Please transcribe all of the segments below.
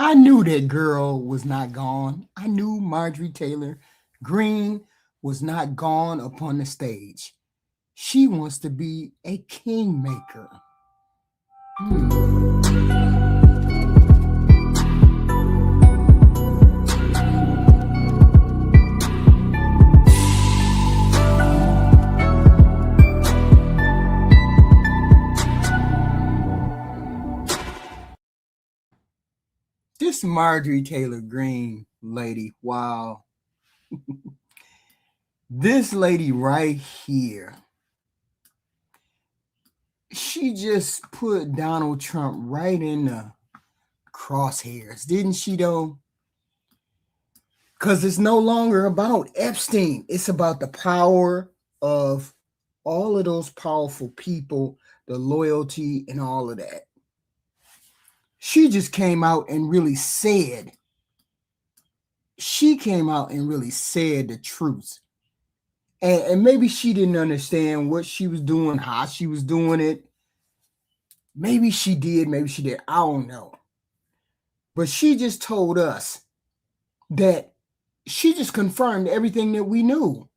I knew that girl was not gone. I knew Marjorie Taylor Greene was not gone upon the stage. She wants to be a kingmaker. Hmm. This Marjorie Taylor Greene lady, wow. This lady right here, she just put Donald Trump right in the crosshairs, didn't she, though? Because it's no longer about Epstein, it's about the power of all of those powerful people, the loyalty, and all of that. She just came out and really said, the truth. And maybe she didn't understand what she was doing, how she was doing it. Maybe she did, maybe she did. I don't know. But she just told us that she just confirmed everything that we knew,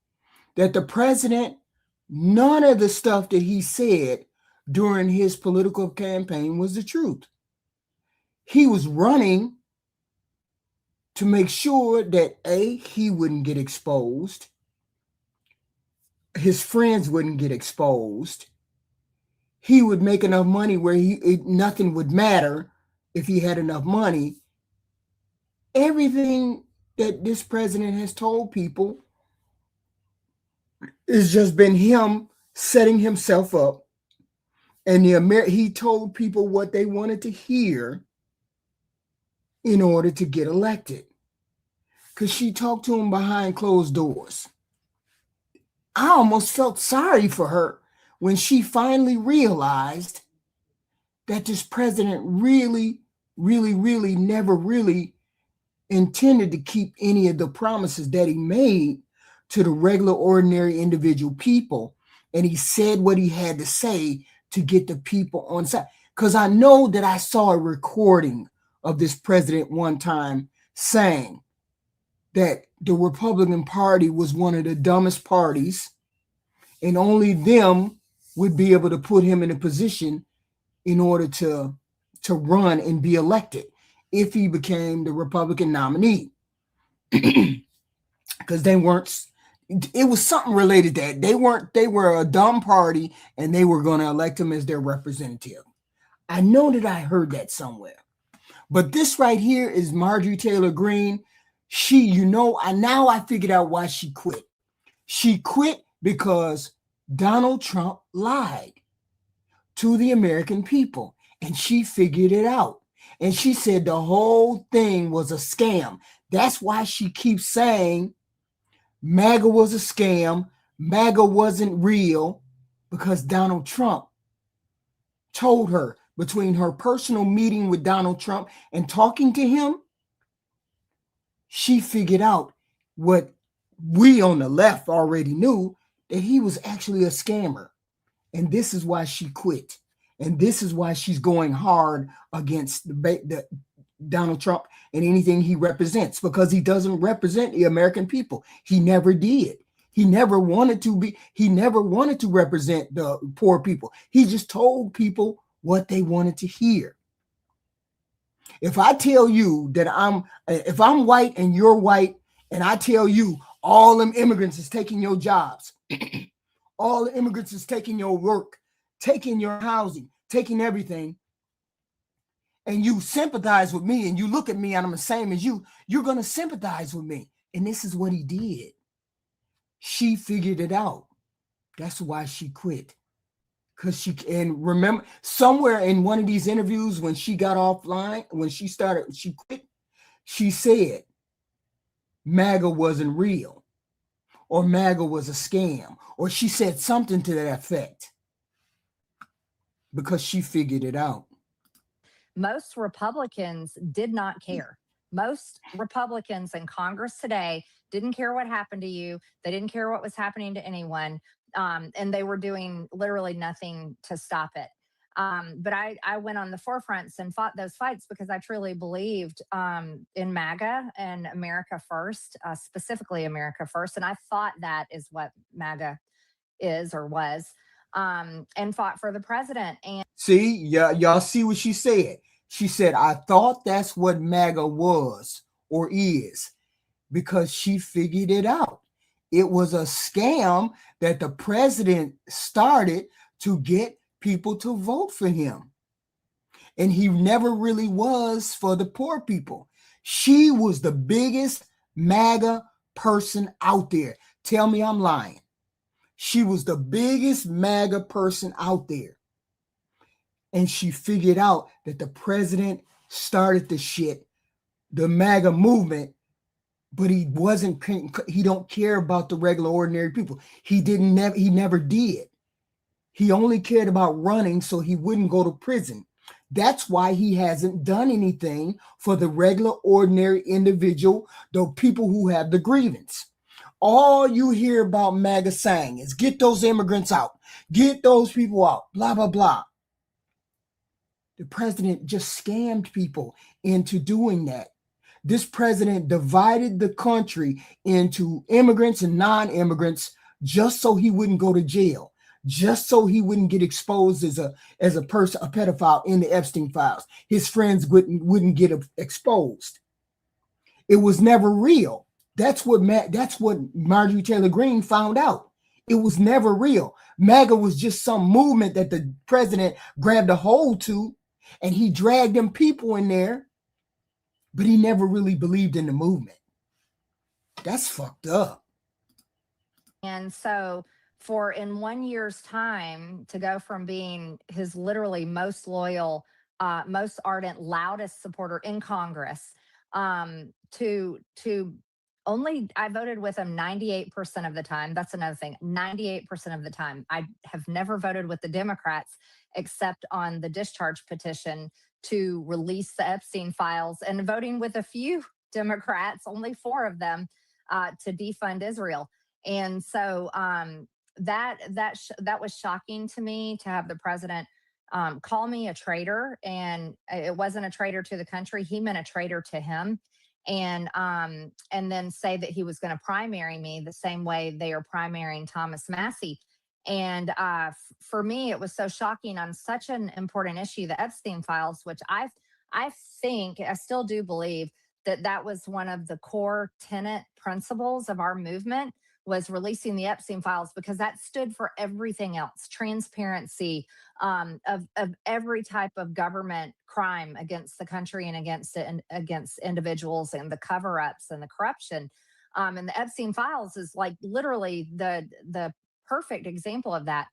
that the president, none of the stuff that he said during his political campaign was the truth. He was running to make sure that A, he wouldn't get exposed, his friends wouldn't get exposed, he would make enough money where nothing would matter if he had enough money. Everything that this president has told people has just been him setting himself up, and he told people what they wanted to hear in order to get elected. Because she talked to him behind closed doors. I almost felt sorry for her when she finally realized that this president really, really, really never really intended to keep any of the promises that he made to the regular, ordinary individual people. And he said what he had to say to get the people on side. Because I know that I saw a recording of this president one time saying that the Republican Party was one of the dumbest parties, and only them would be able to put him in a position in order to run and be elected if he became the Republican nominee. Because they weren't, it was something related to that. They were a dumb party and they were going to elect him as their representative. I know that I heard that somewhere. But this right here is Marjorie Taylor Greene. Now I figured out why she quit. She quit because Donald Trump lied to the American people, and she figured it out. And she said the whole thing was a scam. That's why she keeps saying MAGA was a scam, MAGA wasn't real, because Donald Trump told her, between her personal meeting with Donald Trump and talking to him, she figured out what we on the left already knew, that he was actually a scammer. And this is why she quit. And this is why she's going hard against the Donald Trump and anything he represents, because he doesn't represent the American people. He never did. He never wanted to represent the poor people. He just told people what they wanted to hear. If I tell you that if I'm white and you're white, and I tell you all them immigrants is taking your jobs, all the immigrants is taking your work, taking your housing, taking everything, and you sympathize with me and you look at me and I'm the same as you, you're going to sympathize with me. And this is what he did. She figured it out. That's why she quit. And remember, somewhere in one of these interviews when she got offline, she quit, she said MAGA wasn't real, or MAGA was a scam, or she said something to that effect, because she figured it out. Most Republicans did not care. Most Republicans in Congress today didn't care what happened to you. They didn't care what was happening to anyone. And they were doing literally nothing to stop it. But I went on the forefronts and fought those fights because I truly believed in MAGA and America First, specifically America First. And I thought that is what MAGA is or was, and fought for the president. And See, yeah, y'all see what she said. She said, I thought that's what MAGA was or is, because she figured it out. It was a scam that the president started to get people to vote for him. And he never really was for the poor people. She was the biggest MAGA person out there. Tell me I'm lying. She was the biggest MAGA person out there. And she figured out that the president started the shit, the MAGA movement, but he don't care about the regular ordinary people. He never did. He only cared about running so he wouldn't go to prison. That's why he hasn't done anything for the regular ordinary individual, the people who have the grievance. All you hear about MAGA saying is get those immigrants out, get those people out, blah, blah, blah. The president just scammed people into doing that. This president divided the country into immigrants and non-immigrants just so he wouldn't go to jail, just so he wouldn't get exposed as a person, a pedophile in the Epstein files. His friends wouldn't get exposed. It was never real. That's what Marjorie Taylor Greene found out. It was never real. MAGA was just some movement that the president grabbed a hold to, and he dragged them people in there, but he never really believed in the movement. That's fucked up. And so for in 1 year's time to go from being his literally most loyal, most ardent, loudest supporter in Congress, to only, I voted with him 98% of the time. That's another thing. 98% of the time. I have never voted with the Democrats except on the discharge petition to release the Epstein files, and voting with a few Democrats, only 4 of them, to defund Israel. And so that was shocking to me, to have the president call me a traitor. And it wasn't a traitor to the country. He meant a traitor to him. And then say that he was going to primary me the same way they are primarying Thomas Massie. And for me, it was so shocking on such an important issue, the Epstein files, which I still do believe that was one of the core tenet principles of our movement, was releasing the Epstein files, because that stood for everything else: transparency of every type of government crime against the country and against individuals, and the cover-ups and the corruption. And the Epstein files is like literally the perfect example of that.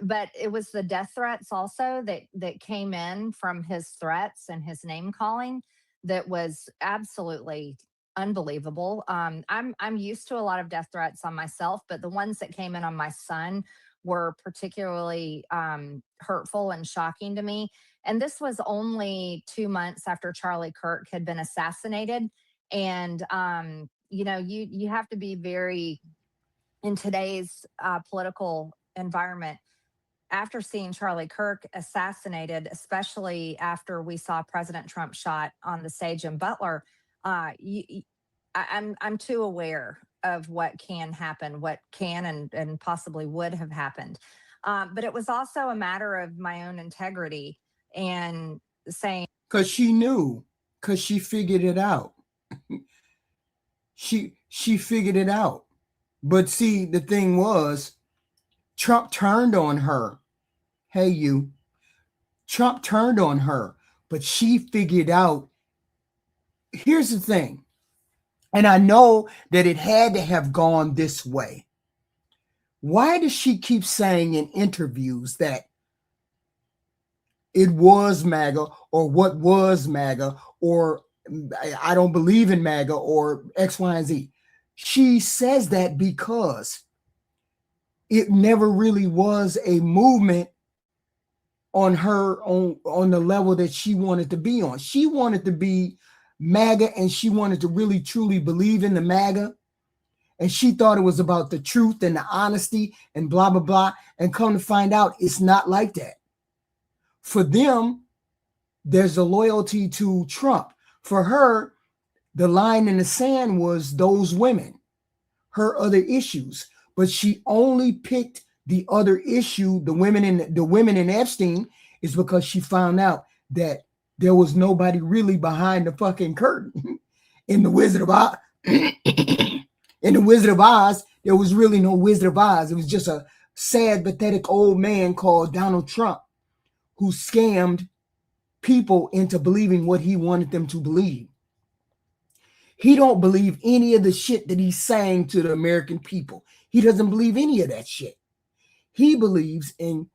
But it was the death threats also that came in from his threats and his name calling that was absolutely unbelievable. I'm used to a lot of death threats on myself, but the ones that came in on my son were particularly hurtful and shocking to me. And this was only 2 months after Charlie Kirk had been assassinated. And you have to be very, in today's political environment, after seeing Charlie Kirk assassinated, especially after we saw President Trump shot on the stage in Butler, I'm too aware of what can happen, what can and possibly would have happened. But it was also a matter of my own integrity and saying, because she knew, because she figured it out. she figured it out. But see, the thing was, Trump turned on her. Hey, you. Trump turned on her, but she figured out. Here's the thing. And I know that it had to have gone this way. Why does she keep saying in interviews that it was MAGA, or what was MAGA, or I don't believe in MAGA, or X, Y, and Z? She says that because it never really was a movement on her on the level that she wanted to be on. She wanted to be MAGA, and she wanted to really truly believe in the MAGA, and she thought it was about the truth and the honesty and blah blah blah. And come to find out, it's not like that. For them, there's a loyalty to Trump. For her, the line in the sand was those women, her other issues. But she only picked the other issue, the women in Epstein, is because she found out that there was nobody really behind the fucking curtain in the Wizard of Oz. In the Wizard of Oz, there was really no Wizard of Oz. It was just a sad, pathetic old man called Donald Trump who scammed people into believing what he wanted them to believe. He don't believe any of the shit that he's saying to the American people. He doesn't believe any of that shit. He believes in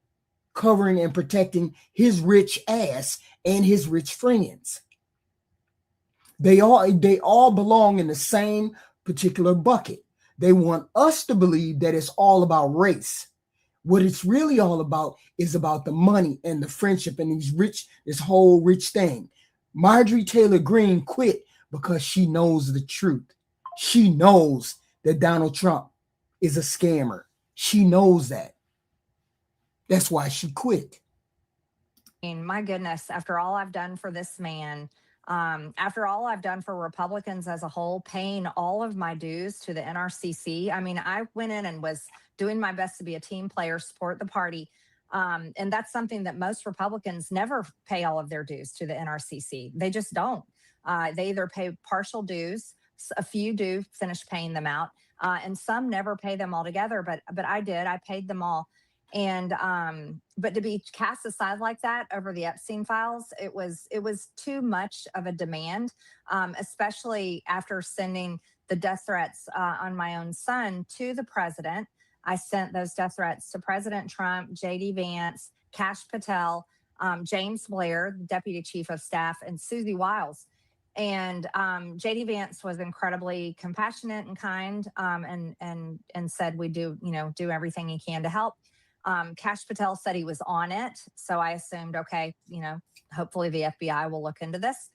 covering and protecting his rich ass and his rich friends. They all belong in the same particular bucket. They want us to believe that it's all about race. What it's really all about is about the money and the friendship and this whole rich thing. Marjorie Taylor Greene quit because she knows the truth. She knows that Donald Trump is a scammer. She knows that. That's why she quit. mean, my goodness, after all I've done for this man, after all I've done for Republicans as a whole, paying all of my dues to the NRCC. I mean, I went in and was doing my best to be a team player, support the party. And that's something that most Republicans never pay all of their dues to the NRCC. They just don't. They either pay partial dues, a few do finish paying them out, and some never pay them all together. But I did. I paid them all. And but to be cast aside like that over the Epstein files, it was too much of a demand, especially after sending the death threats on my own son to the president. I sent those death threats to President Trump, J.D. Vance, Kash Patel, James Blair, the Deputy Chief of Staff, and Susie Wiles. And J.D. Vance was incredibly compassionate and kind, and said we do everything he can to help. Kash Patel said he was on it. So I assumed, okay, hopefully the FBI will look into this.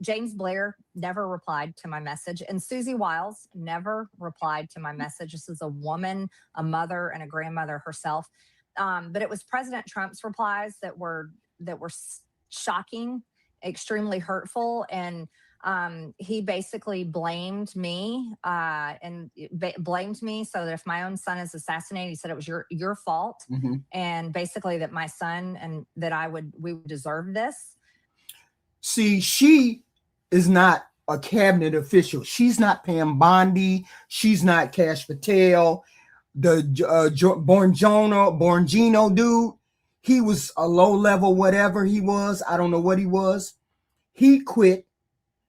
James Blair never replied to my message, and Susie Wiles never replied to my message. This is a woman, a mother, and a grandmother herself. But it was President Trump's replies that were shocking, extremely hurtful, and he basically blamed me blamed me so that if my own son is assassinated, he said it was your fault, and basically that my son and that we would deserve this. See, she is not a cabinet official. She's not Pam Bondi. She's not Kash Patel. The Bongino dude, he was a low level whatever he was. I don't know what he was. He quit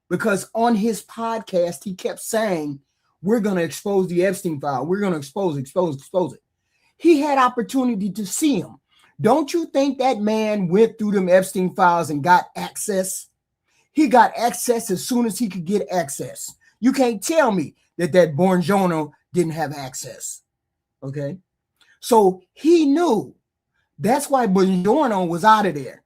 because on his podcast, he kept saying, we're going to expose the Epstein file. We're going to expose it. He had opportunity to see him. Don't you think that man went through them Epstein files and got access? He got access as soon as he could get access. You can't tell me that Bongino didn't have access. Okay? So he knew. That's why Bongino was out of there.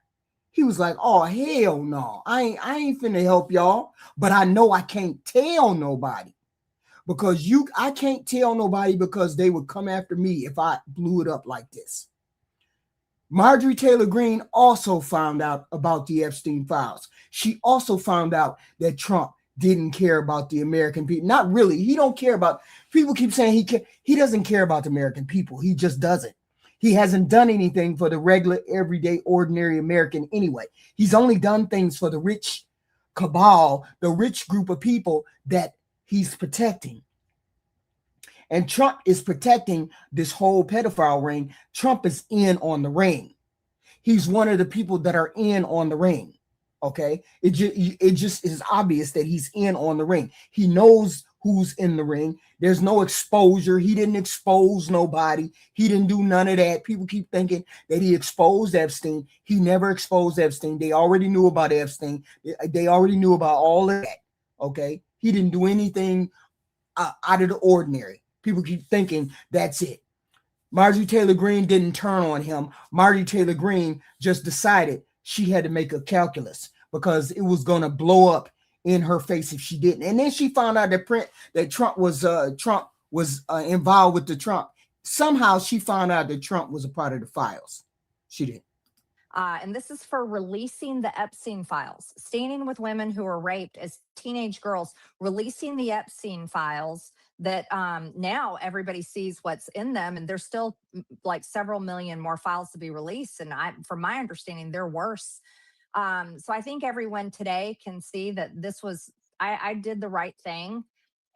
He was like, oh, hell no. I ain't finna help y'all. But I know I can't tell nobody. Because I can't tell nobody because they would come after me if I blew it up like this. Marjorie Taylor Greene also found out about the Epstein files. She also found out that Trump didn't care about the American people. Not really. He don't care about, people keep saying he doesn't care about the American people. He just doesn't. He hasn't done anything for the regular, everyday, ordinary American anyway. He's only done things for the rich cabal, the rich group of people that he's protecting. And Trump is protecting this whole pedophile ring. Trump is in on the ring. He's one of the people that are in on the ring. Okay. It just is obvious that he's in on the ring. He knows who's in the ring. There's no exposure. He didn't expose nobody. He didn't do none of that. People keep thinking that he exposed Epstein. He never exposed Epstein. They already knew about Epstein. They already knew about all of that. Okay. He didn't do anything out of the ordinary. People keep thinking that's it. Marjorie Taylor Greene didn't turn on him. Marjorie Taylor Greene just decided she had to make a calculus because it was going to blow up in her face if she didn't. And then she found out that Trump was involved with the Trump. Somehow she found out that Trump was a part of the files. She did. And this is for releasing the Epstein files, standing with women who were raped as teenage girls, releasing the Epstein files that now everybody sees what's in them. And there's still like several million more files to be released. And from my understanding, they're worse. So I think everyone today can see that this was, I did the right thing.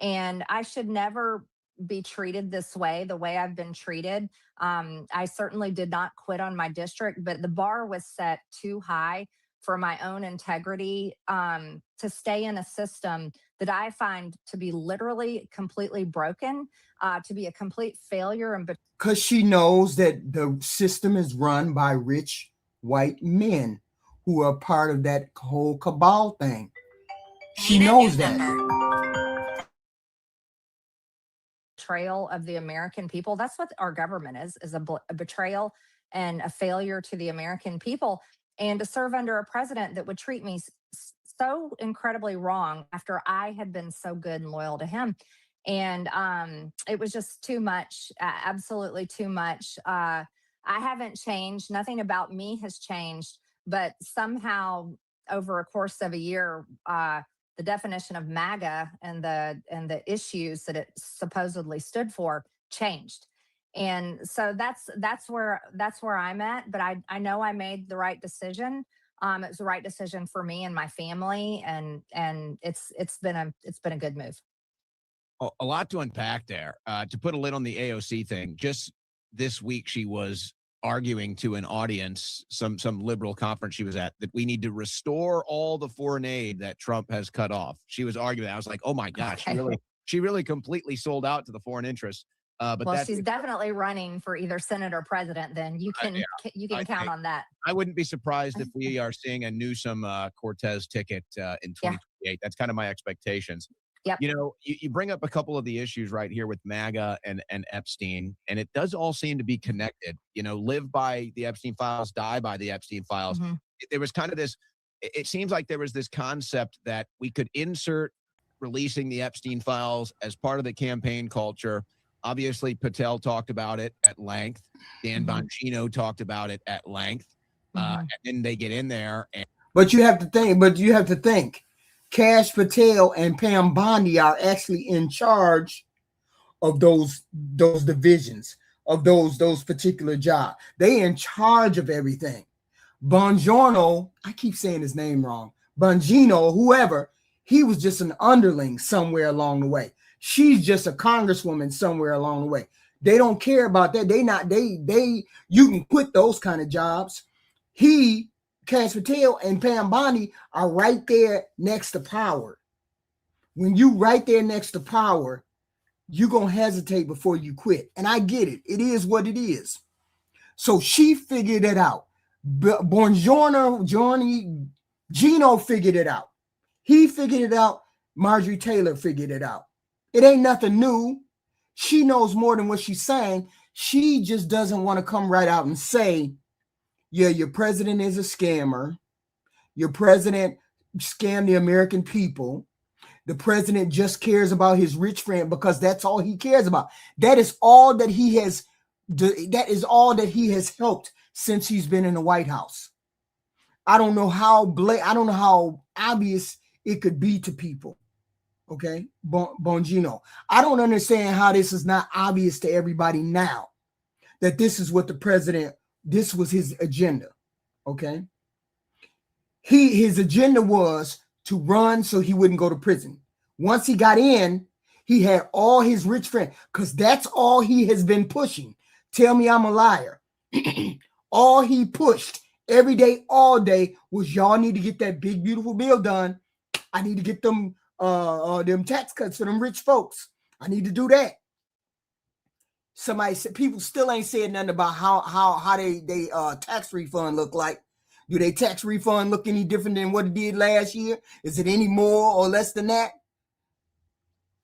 And I should never be treated this way, the way I've been treated. I certainly did not quit on my district, but the bar was set too high for my own integrity to stay in a system that I find to be literally completely broken, to be a complete failure. And because she knows that the system is run by rich white men who are part of that whole cabal thing. She knows that. Betrayal of the American people. That's what our government is a betrayal and a failure to the American people. And to serve under a president that would treat me so incredibly wrong after I had been so good and loyal to him. And it was just too much, absolutely too much. I haven't changed. Nothing about me has changed, but somehow over a course of a year, the definition of MAGA and the issues that it supposedly stood for changed. And so that's where I'm at. But I know I made the right decision. It was the right decision for me and my family, and it's been a good move. A lot to unpack there. To put a lid on the AOC thing, just this week she was arguing to an audience, some liberal conference she was at, that we need to restore all the foreign aid that Trump has cut off. She was arguing. I was like, oh my gosh, okay. She really completely sold out to the foreign interests. But well, she's definitely running for either Senate or president. Then you can count on that. I wouldn't be surprised if we are seeing a Newsom Cortez ticket in 2028. Yeah. That's kind of my expectations. Yep. You know, you bring up a couple of the issues right here with MAGA and Epstein, and it does all seem to be connected. You know, live by the Epstein files, die by the Epstein files. Mm-hmm. There was kind of this, it seems like there was this concept that we could insert releasing the Epstein files as part of the campaign culture. Obviously, Patel talked about it at length. Dan Bongino talked about it at length. And then they get in there. But you have to think. Kash Patel and Pam Bondi are actually in charge of those divisions, of those particular jobs. They in charge of everything. Bongiorno, I keep saying his name wrong. Bongino, whoever, he was just an underling somewhere along the way. She's just a congresswoman somewhere along the way. They don't care about that. You can quit those kind of jobs. Kash Patel and Pam Bondi are right there next to power. When you right there next to power, you're going to hesitate before you quit. And I get it. It is what it is. So she figured it out. Gino figured it out. He figured it out. Marjorie Taylor figured it out. It ain't nothing new. She knows more than what she's saying. She just doesn't want to come right out and say, yeah, your president is a scammer. Your president scammed the American people. The president just cares about his rich friend because that's all he cares about. That is all that he has. That is all that he has helped since he's been in the White House. I don't know how obvious it could be to people. Okay, Bongino. I don't understand how this is not obvious to everybody now that this is what the president. This was his agenda, okay? His agenda was to run so he wouldn't go to prison. Once he got in, he had all his rich friends, because that's all he has been pushing. Tell me I'm a liar. All he pushed every day, all day, was y'all need to get that big, beautiful bill done. I need to get them tax cuts for them rich folks. I need to do that. Somebody said people still ain't said nothing about how they tax refund look like. Do they tax refund look any different than what it did last year? Is it any more or less than that?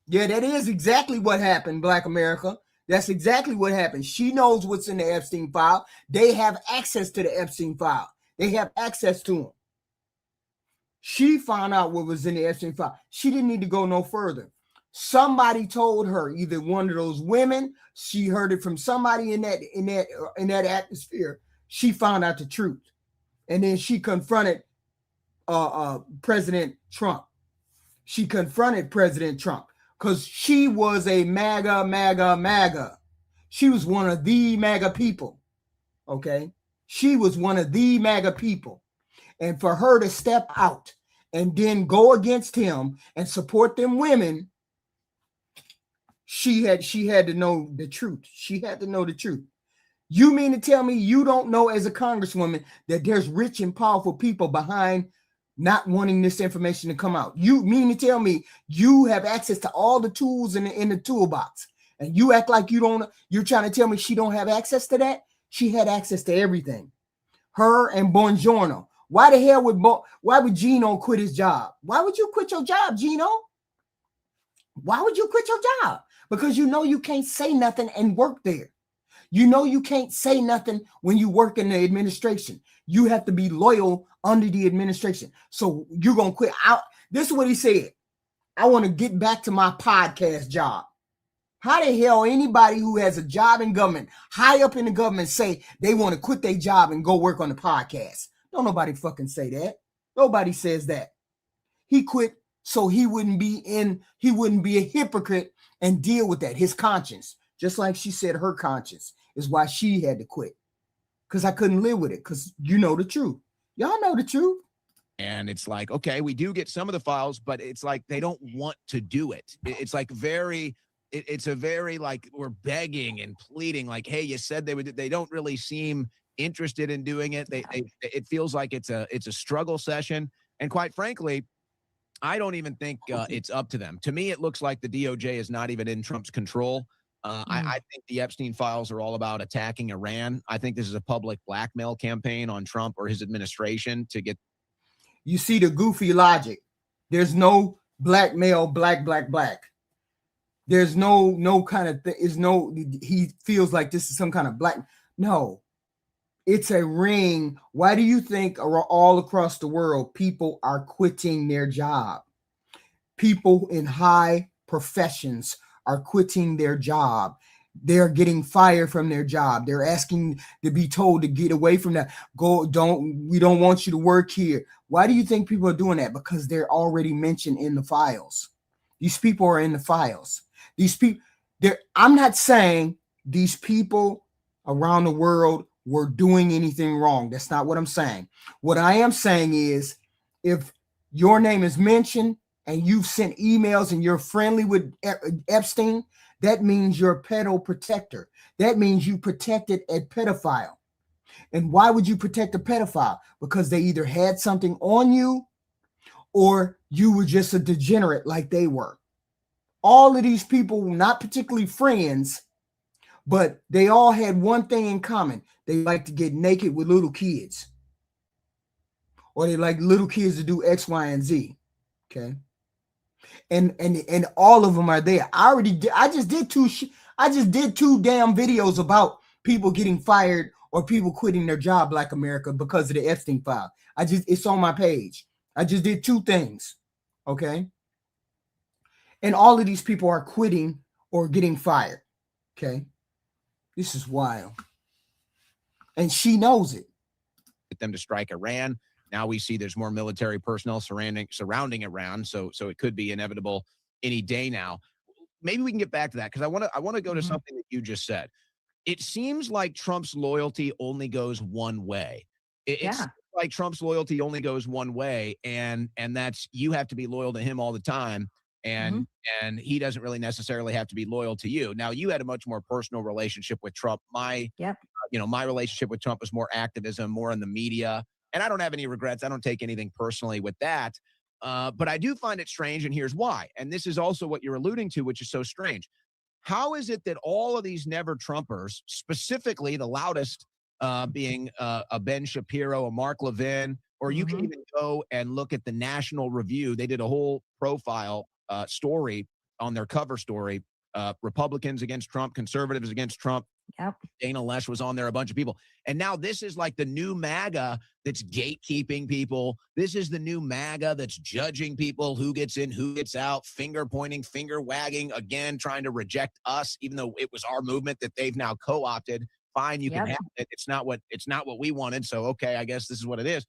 Yeah, that is exactly what happened, Black America. That's exactly what happened. She knows what's in the Epstein file. They have access to the Epstein file. They have access to them. She found out what was in the Epstein file. She didn't need to go no further. Somebody told her, either one of those women, she heard it from somebody in that atmosphere. She found out the truth. and then she confronted President Trump. She confronted President Trump because she was a MAGA. She was one of the MAGA people. Okay. She was one of the MAGA people. And for her to step out and then go against him and support them women, she had to know the truth. She had to know the truth. You mean to tell me you don't know as a congresswoman that there's rich and powerful people behind not wanting this information to come out? You mean to tell me you have access to all the tools in the toolbox, and you act like you don't? You're trying to tell me she don't have access to that? She had access to everything. Her and Bongiorno. Why the hell would Gino quit his job? Why would you quit your job, Gino? Why would you quit your job? Because you know you can't say nothing and work there. You know you can't say nothing when you work in the administration. You have to be loyal under the administration. So you're going to quit out. This is what he said. I want to get back to my podcast job. How the hell anybody who has a job in government, high up in the government, say they want to quit their job and go work on the podcast? Don't nobody fucking say that. Nobody says that. He quit so he wouldn't be a hypocrite and deal with that. His conscience, just like she said, her conscience is why she had to quit. Because I couldn't live with it. Because you know the truth. Y'all know the truth. And it's like, okay, we do get some of the files, but it's like they don't want to do it. It's like it's a very like we're begging and pleading, like, hey, you said they would. They don't really seem interested in doing it. It feels like it's a struggle session. And quite frankly, I don't even think it's up to them. To me, it looks like the DOJ is not even in Trump's control. I think the Epstein files are all about attacking Iran. I think this is a public blackmail campaign on Trump or his administration to get. You see the goofy logic. There's no blackmail, black. There's no kind of he feels like this is some kind of black. No, it's a ring. Why do you think all across the world people are quitting their job? People in high professions are quitting their job. They're getting fired from their job. They're asking to be told to get away from that. We don't want you to work here. Why do you think people are doing that? Because they're already mentioned in the files. These people are in the files. These people, I'm not saying these people around the world were doing anything wrong. That's not what I'm saying. What I am saying is if your name is mentioned and you've sent emails and you're friendly with Epstein, that means you're a pedo protector. That means you protected a pedophile. And why would you protect a pedophile? Because they either had something on you or you were just a degenerate like they were. All of these people were not particularly friends, but they all had one thing in common. They like to get naked with little kids. Or they like little kids to do X, Y, and Z. Okay. And all of them are there. I just did two damn videos about people getting fired or people quitting their job like America because of the Epstein file. It's on my page. I just did two things. Okay. And all of these people are quitting or getting fired. Okay. This is wild. And she knows it. Get them to strike Iran. Now we see there's more military personnel surrounding Iran, so it could be inevitable any day now. Maybe we can get back to that because I want to go to something that you just said. It seems like Trump's loyalty only goes one way. It's like Trump's loyalty only goes one way, and that's you have to be loyal to him all the time, and he doesn't really necessarily have to be loyal to you. Now you had a much more personal relationship with Trump. My relationship with Trump was more activism, more in the media. And I don't have any regrets. I don't take anything personally with that. But I do find it strange, and here's why. And this is also what you're alluding to, which is so strange. How is it that all of these never Trumpers, specifically the loudest being a Ben Shapiro, a Mark Levin, or you can even go and look at the National Review. They did a whole profile story on their cover story. Republicans against Trump, conservatives against Trump. Yep. Dana Lesh was on there, a bunch of people. And now this is like the new MAGA that's gatekeeping people. This is the new MAGA that's judging people, who gets in, who gets out, finger pointing, finger wagging, again, trying to reject us, even though it was our movement that they've now co-opted fine, you can Yep. have it. It's not what we wanted. So okay, I guess this is what it is.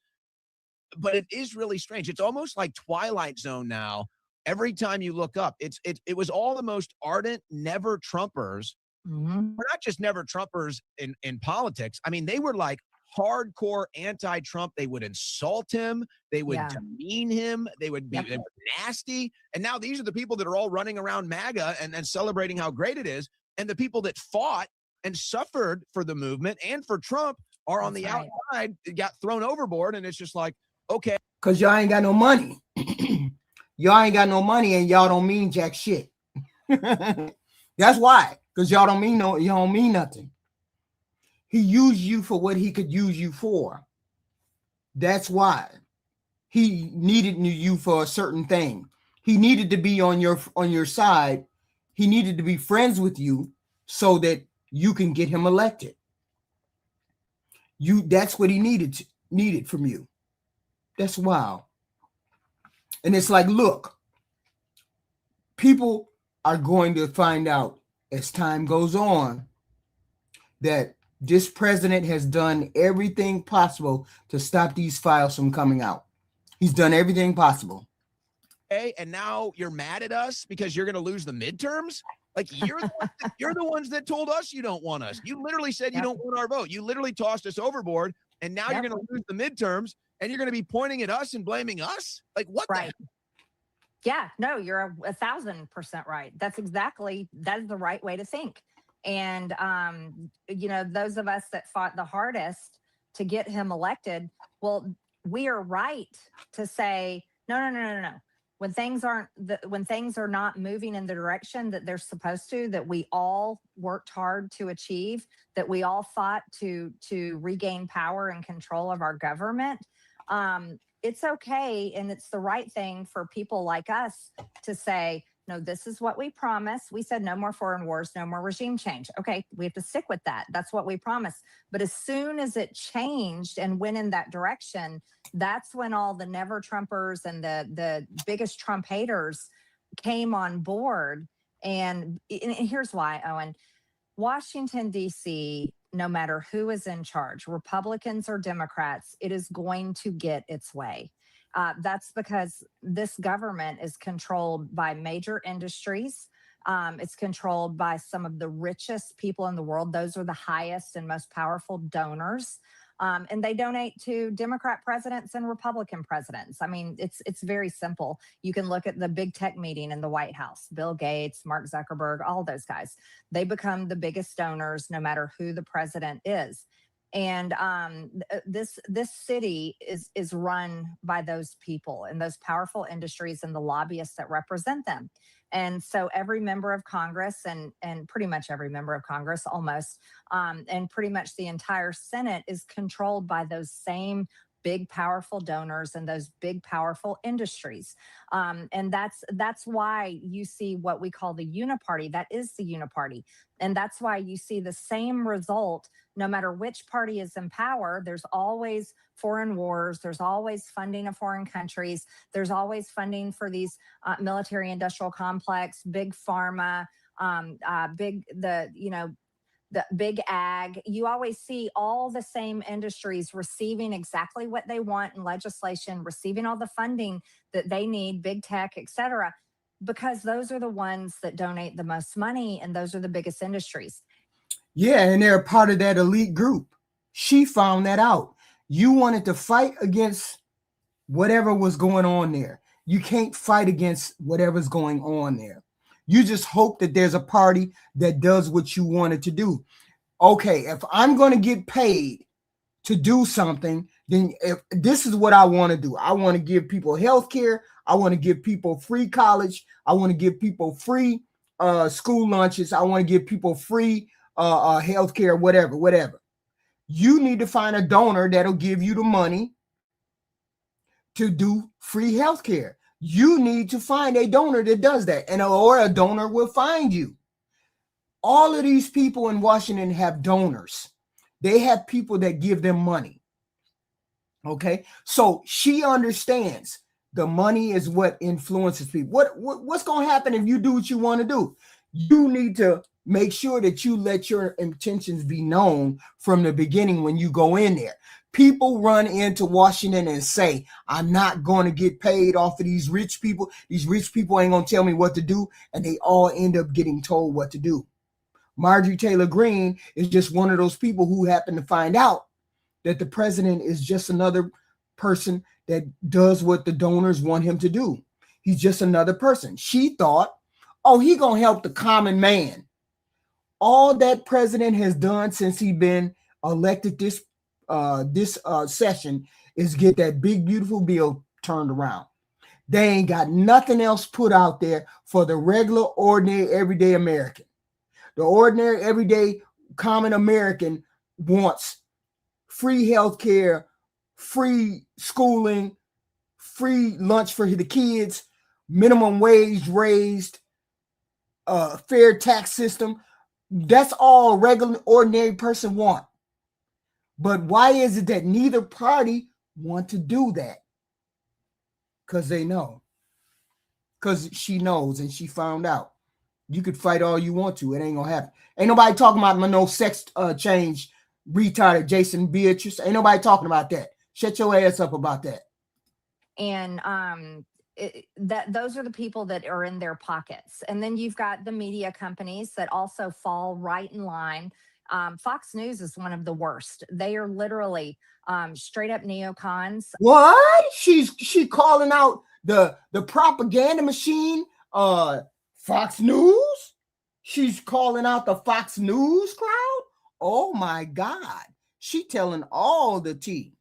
But it is really strange. It's almost like Twilight Zone now. Every time you look up, it was all the most ardent never Trumpers. Mhm. We're not just never Trumpers in politics. I mean, they were like hardcore anti-Trump. They would insult him. They would Yeah. demean him. They would be Yep. they were nasty. And now these are the people that are all running around MAGA and celebrating how great it is. And the people that fought and suffered for the movement and for Trump are on That's the right. outside, got thrown overboard. And it's just like, okay. Because y'all ain't got no money. Y'all ain't got no money and y'all don't mean jack shit. That's why. Because y'all don't mean nothing. He used you for what he could use you for. That's why. He needed you for a certain thing. He needed to be on your side. He needed to be friends with you so that you can get him elected. That's what he needed from you. That's wild. And it's like, look, people are going to find out as time goes on that this president has done everything possible to stop these files from coming out. He's done everything possible. Okay, and now you're mad at us because you're going to lose the midterms? Like you're the ones that told us you don't want us. You literally said you don't want our vote. You literally tossed us overboard, and now you're going to lose the midterms, and you're going to be pointing at us and blaming us? Like what? Right. Yeah, no, you're 1,000% right. That is the right way to think. And, those of us that fought the hardest to get him elected, well, we are right to say, no. When things are not moving in the direction that they're supposed to, that we all worked hard to achieve, that we all fought to regain power and control of our government, it's okay. And it's the right thing for people like us to say, no, this is what we promised. We said no more foreign wars, no more regime change. Okay, we have to stick with that. That's what we promised. But as soon as it changed and went in that direction, that's when all the never Trumpers and the biggest Trump haters came on board. And here's why, Owen. Washington, D.C., no matter who is in charge, Republicans or Democrats, it is going to get its way. That's because this government is controlled by major industries. It's controlled by some of the richest people in the world. Those are the highest and most powerful donors. And they donate to Democrat presidents and Republican presidents. I mean, it's very simple. You can look at the big tech meeting in the White House, Bill Gates, Mark Zuckerberg, all those guys. They become the biggest donors no matter who the president is. And this city is run by those people and those powerful industries and the lobbyists that represent them. And so every member of Congress and pretty much every member of Congress almost, and pretty much the entire Senate is controlled by those same big, powerful donors and those big, powerful industries. And that's why you see what we call the uniparty. That is the uniparty. And that's why you see the same result no matter which party is in power. There's always foreign wars. There's always funding of foreign countries. There's always funding for these military industrial complex, big pharma, the big ag. You always see all the same industries receiving exactly what they want in legislation, receiving all the funding that they need, big tech, et cetera, because those are the ones that donate the most money and those are the biggest industries. Yeah, and they're part of that elite group. She found that out. You wanted to fight against whatever was going on there. You can't fight against whatever's going on there. You just hope that there's a party that does what you wanted to do. Okay, if I'm going to get paid to do something, then if this is what I want to do. I want to give people health care. I want to give people free college. I want to give people free school lunches. I want to give people free health care, whatever. You need to find a donor that'll give you the money to do free health care. You need to find a donor that does that, or a donor will find you. All of these people in Washington have donors. They have people that give them money. Okay, so she understands the money is what influences people. What's going to happen if you do what you want to do? You need to Make sure that you let your intentions be known from the beginning when you go in there. People run into Washington and say, I'm not going to get paid off of these rich people. These rich people ain't going to tell me what to do. And they all end up getting told what to do. Marjorie Taylor Greene is just one of those people who happen to find out that the president is just another person that does what the donors want him to do. He's just another person. She thought, oh, he going to help the common man. All that president has done since he been elected this session is get that big, beautiful bill turned around. They ain't got nothing else put out there for the regular, ordinary, everyday American. The ordinary, everyday, common American wants free health care, free schooling, free lunch for the kids, minimum wage raised, fair tax system. That's all a regular, ordinary person want. But why is it that neither party want to do that? Because they know. Because she knows and she found out. You could fight all you want to. It ain't going to happen. Ain't nobody talking about no sex change retarded Jason Beatrice. Ain't nobody talking about that. Shut your ass up about that. And those are the people that are in their pockets. And then you've got the media companies that also fall right in line. Fox News is one of the worst. They are literally straight up neocons. What? She calling out the propaganda machine, Fox News? She's calling out the Fox News crowd? Oh my God. She telling all the tea.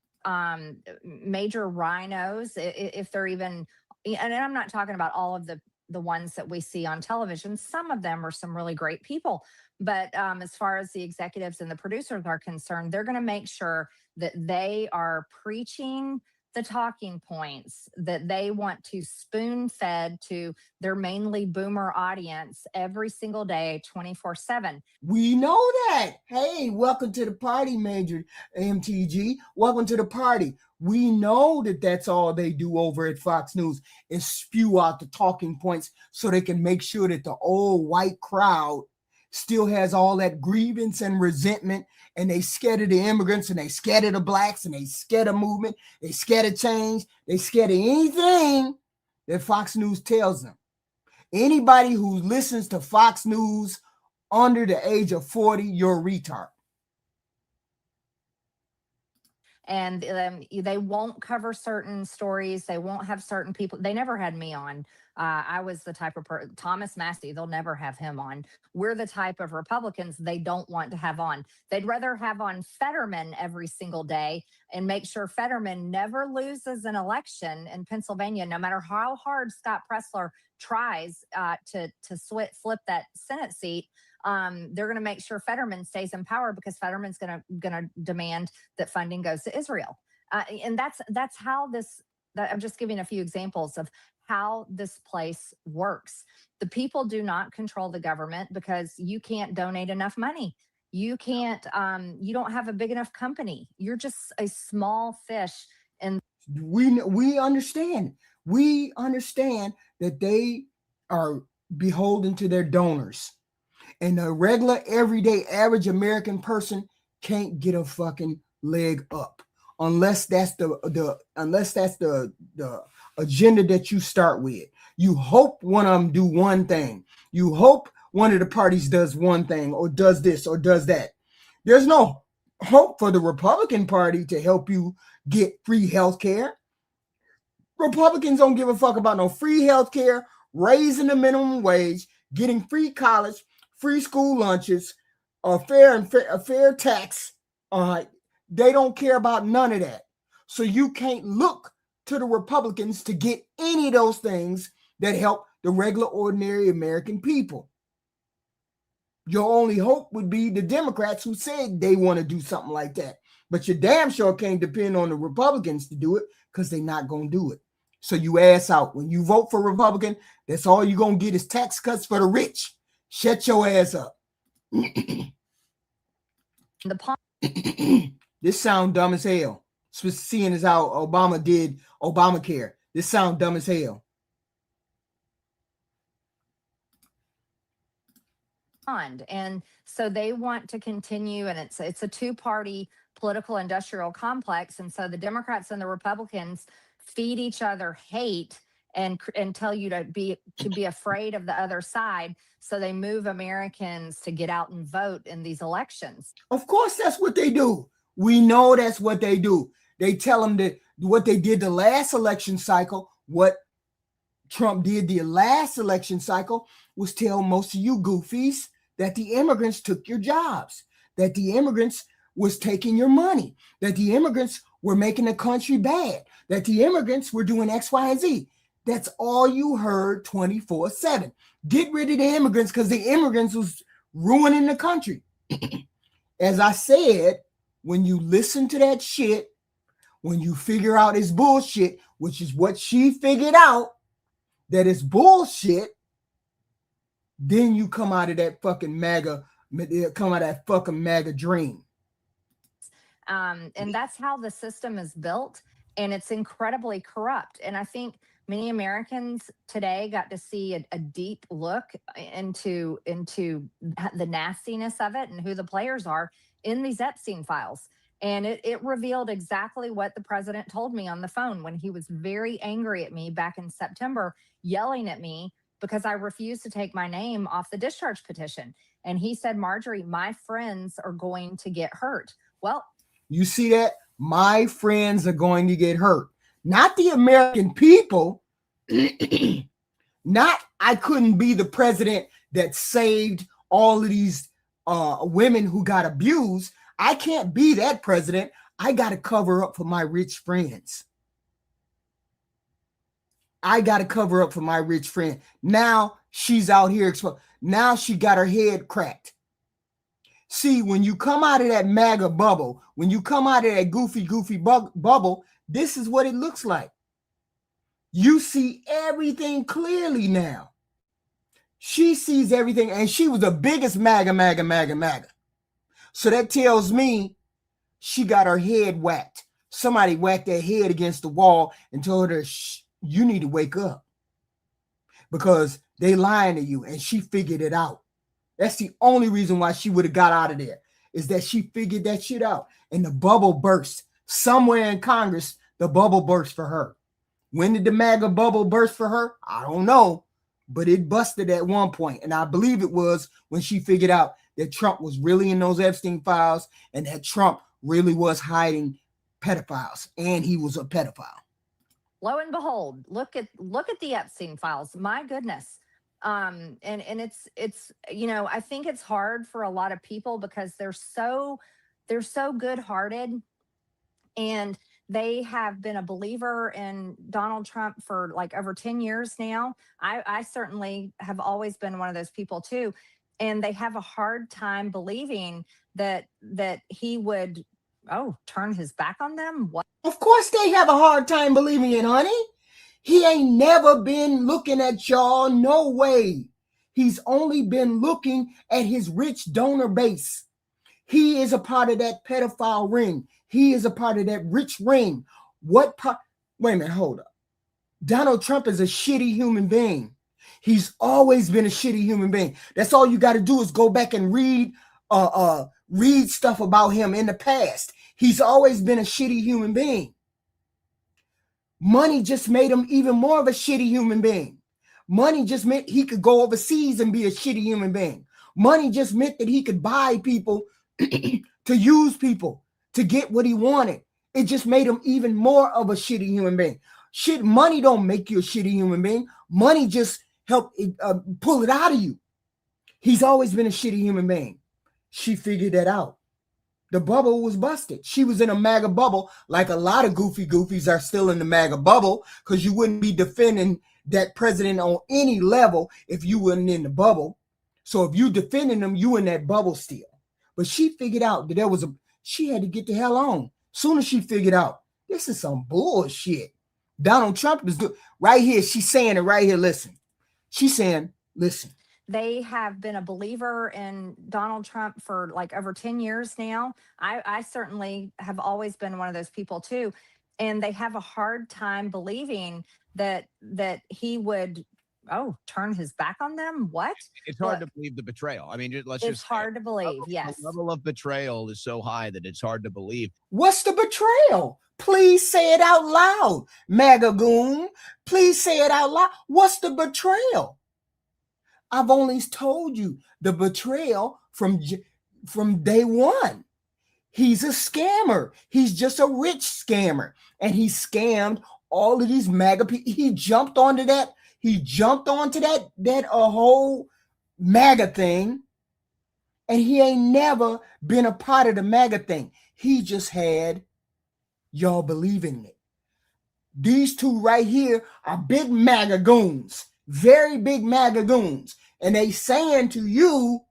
Major rhinos, if they're even, and I'm not talking about all of the ones that we see on television. Some of them are some really great people. But as far as the executives and the producers are concerned, they're going to make sure that they are preaching the talking points that they want to spoon fed to their mainly boomer audience every single day, 24/7. We know that. Hey, welcome to the party, Major MTG. Welcome to the party. We know that that's all they do over at Fox News is spew out the talking points so they can make sure that the old white crowd still has all that grievance and resentment, and they scared of the immigrants, and they scared of the blacks, and they scared of movement, they scared of change, they scared of anything that Fox News tells them. Anybody who listens to Fox News under the age of 40, you're a retard. And they won't cover certain stories. They won't have certain people. They never had me on. I was the type of Thomas Massey. They'll never have him on. We're the type of Republicans they don't want to have on. They'd rather have on Fetterman every single day and make sure Fetterman never loses an election in Pennsylvania, no matter how hard Scott Presler tries to flip that Senate seat. They're going to make sure Fetterman stays in power because Fetterman's going to demand that funding goes to Israel. And that's how this. I'm just giving a few examples of how this place works. The people do not control the government because you can't donate enough money. You can't. You don't have a big enough company. You're just a small fish. And we understand. We understand that they are beholden to their donors. And the regular, everyday, average American person can't get a fucking leg up unless that's the agenda that you start with. You hope one of them do one thing. You hope one of the parties does one thing or does this or does that. There's no hope for the Republican Party to help you get free health care. Republicans don't give a fuck about no free health care, raising the minimum wage, getting free college, free school lunches, a fair tax. They don't care about none of that. So you can't look to the Republicans to get any of those things that help the regular, ordinary American people. Your only hope would be the Democrats who said they want to do something like that. But you damn sure can't depend on the Republicans to do it because they're not going to do it. So you ass out. When you vote for Republican, that's all you're going to get is tax cuts for the rich. Shut your ass up. This sound dumb as hell. Seeing as how Obama did Obamacare. This sound dumb as hell. beyond. And so they want to continue, and it's a two-party political industrial complex. And so the Democrats and the Republicans feed each other hate and tell you to be afraid of the other side. So they move Americans to get out and vote in these elections. Of course, that's what they do. We know that's what they do. They tell them that what they did the last election cycle, what Trump did the last election cycle, was tell most of you goofies that the immigrants took your jobs, that the immigrants was taking your money, that the immigrants were making the country bad, that the immigrants were doing X, Y, and Z. That's all you heard 24/7. Get rid of the immigrants because the immigrants was ruining the country. As I said, when you listen to that shit, when you figure out it's bullshit, which is what she figured out, that it's bullshit, then you come out of that fucking MAGA, come out of that fucking MAGA dream. And that's how the system is built, and it's incredibly corrupt. And I think many Americans today got to see a deep look into the nastiness of it and who the players are in these Epstein files. And it revealed exactly what the president told me on the phone when he was very angry at me back in September, yelling at me because I refused to take my name off the discharge petition. And he said, Marjorie, my friends are going to get hurt. Well, you see that? My friends are going to get hurt. Not the American people. Not I couldn't be the president that saved all of these women who got abused. I can't be that president. I got to cover up for my rich friends. I got to cover up for my rich friend. Now she's out here. Now she got her head cracked. See, when you come out of that MAGA bubble, when you come out of that goofy bubble, this is what it looks like. You see everything clearly now. She sees everything, and she was the biggest MAGA. So that tells me she got her head whacked. Somebody whacked her head against the wall and told her, you need to wake up because they lying to you, and she figured it out. That's the only reason why she would have got out of there, is that she figured that shit out. And the bubble burst. Somewhere in Congress, the bubble burst for her. When did the MAGA bubble burst for her? I don't know, but it busted at one point. And I believe it was when she figured out that Trump was really in those Epstein files and that Trump really was hiding pedophiles, and he was a pedophile. Lo and behold, look at the Epstein files. My goodness. And it's I think it's hard for a lot of people because they're so good-hearted, and they have been a believer in Donald Trump for like over 10 years now. I certainly have always been one of those people too. And they have a hard time believing that he would turn his back on them. What? Of course they have a hard time believing it, honey. He ain't never been looking at y'all. No way. He's only been looking at his rich donor base. He is a part of that pedophile ring. He is a part of that rich ring. What part? Wait a minute, hold up. Donald Trump is a shitty human being. He's always been a shitty human being. That's all you got to do is go back and read stuff about him in the past. He's always been a shitty human being. Money just made him even more of a shitty human being. Money just meant he could go overseas and be a shitty human being. Money just meant that he could buy people to use people to get what he wanted. It just made him even more of a shitty human being. Shit, money don't make you a shitty human being. Money just help pull it out of you. He's always been a shitty human being. She figured that out. The bubble was busted. She was in a MAGA bubble, like a lot of goofies are still in the MAGA bubble, because you wouldn't be defending that president on any level if you weren't in the bubble. So if you defending them, you in that bubble still. But she figured out that she had to get the hell on. Soon as she figured out, this is some bullshit. Donald Trump is good. Right here, she's saying it right here. Listen. She's saying, listen. They have been a believer in Donald Trump for like over 10 years now. I certainly have always been one of those people too. And they have a hard time believing that he would turn his back on them? What? It's hard Look, to believe the betrayal. I mean, let's it's just say it. hard to believe. The Yes. level of betrayal is so high that it's hard to believe. What's the betrayal? Please say it out loud, MAGA goon. Please say it out loud. What's the betrayal? I've only told you the betrayal from day one. He's a scammer. He's just a rich scammer, and he scammed all of these MAGA people. He jumped onto that. He jumped onto that whole MAGA thing, and he ain't never been a part of the MAGA thing. He just had y'all believing it. These two right here are big MAGA goons, very big MAGA goons, and they saying to you,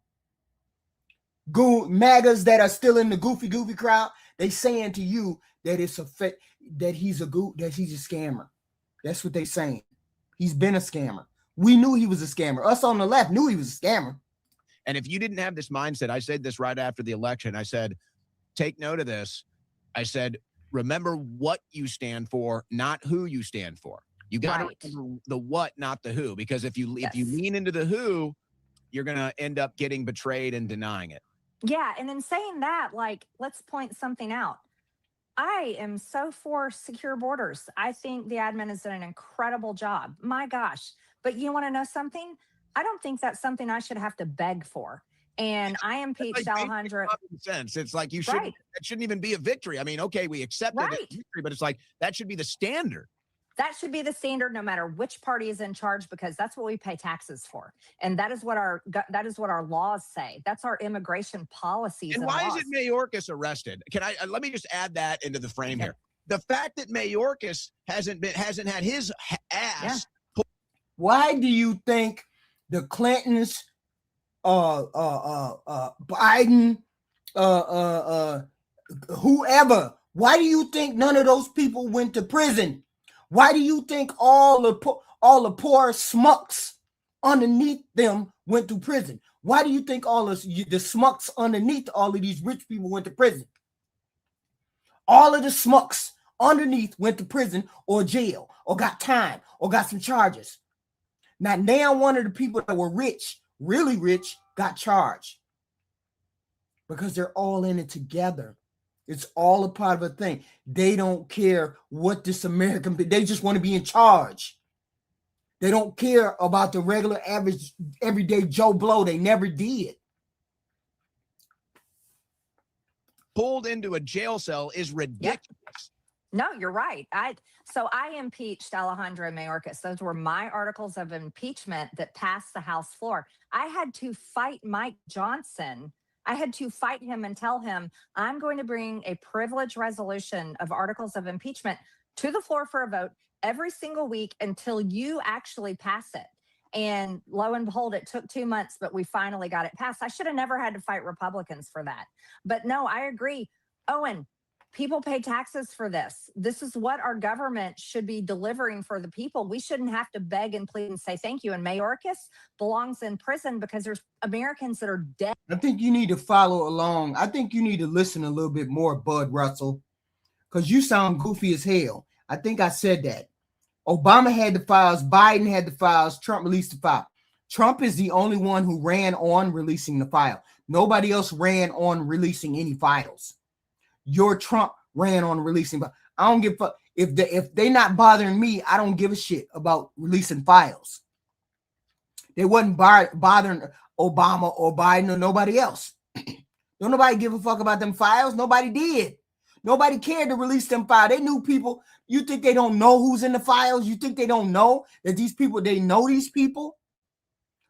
MAGAs that are still in the goofy crowd, they saying to you that it's that he's a scammer. That's what they saying. He's been a scammer. We knew he was a scammer. Us on the left knew he was a scammer. And if you didn't have this mindset, I said this right after the election. I said, take note of this. I said, remember what you stand for, not who you stand for. You got to remember the what, not the who, because if you lean into the who, you're going to end up getting betrayed and denying it. Yeah. And in saying that, like, let's point something out. I am so for secure borders. I think the admin has done an incredible job. My gosh. But you want to know something? I don't think that's something I should have to beg for. And I impeached Alejandro. Sense. It's like you shouldn't. It shouldn't even be a victory. I mean, okay, we accepted it as victory, but it's like that should be the standard. That should be the standard, no matter which party is in charge, because that's what we pay taxes for, and that is what our laws say. That's our immigration policies. And why is it Mayorkas arrested? Let me just add that into the frame here. The fact that Mayorkas hasn't had his ass. Yeah. Why do you think the Clintons, Biden, whoever? Why do you think none of those people went to prison? Why do you think all the poor smucks underneath them went to prison? Why do you think all the smucks underneath all of these rich people went to prison? All of the smucks underneath went to prison or jail or got time or got some charges. Now one of the people that were rich, really rich, got charged because they're all in it together. It's all a part of a thing. They don't care what this American, they just want to be in charge. They don't care about the regular, average, everyday Joe Blow. They never did. Pulled into a jail cell is ridiculous. Yep. No, you're right. I impeached Alejandro Mayorkas. Those were my articles of impeachment that passed the House floor. I had to fight Mike Johnson. I had to fight him and tell him, I'm going to bring a privilege resolution of articles of impeachment to the floor for a vote every single week until you actually pass it. And lo and behold, it took 2 months, but we finally got it passed. I should have never had to fight Republicans for that. But no, I agree. Owen, people pay taxes for this. This is what our government should be delivering for the people. We shouldn't have to beg and plead and say thank you. And Mayorkas belongs in prison because there's Americans that are dead. I think you need to follow along. I think you need to listen a little bit more, Bud Russell, because you sound goofy as hell. I think I said that. Obama had the files. Biden had the files. Trump released the file. Trump is the only one who ran on releasing the file. Nobody else ran on releasing any files. Your Trump ran on releasing, but I don't give a fuck. If they not bothering me, I don't give a shit about releasing files. They wasn't bothering Obama or Biden or nobody else. Don't nobody give a fuck about them files. Nobody did. Nobody cared to release them files. They knew people. You think they don't know who's in the files? You think they don't know that these people, they know these people?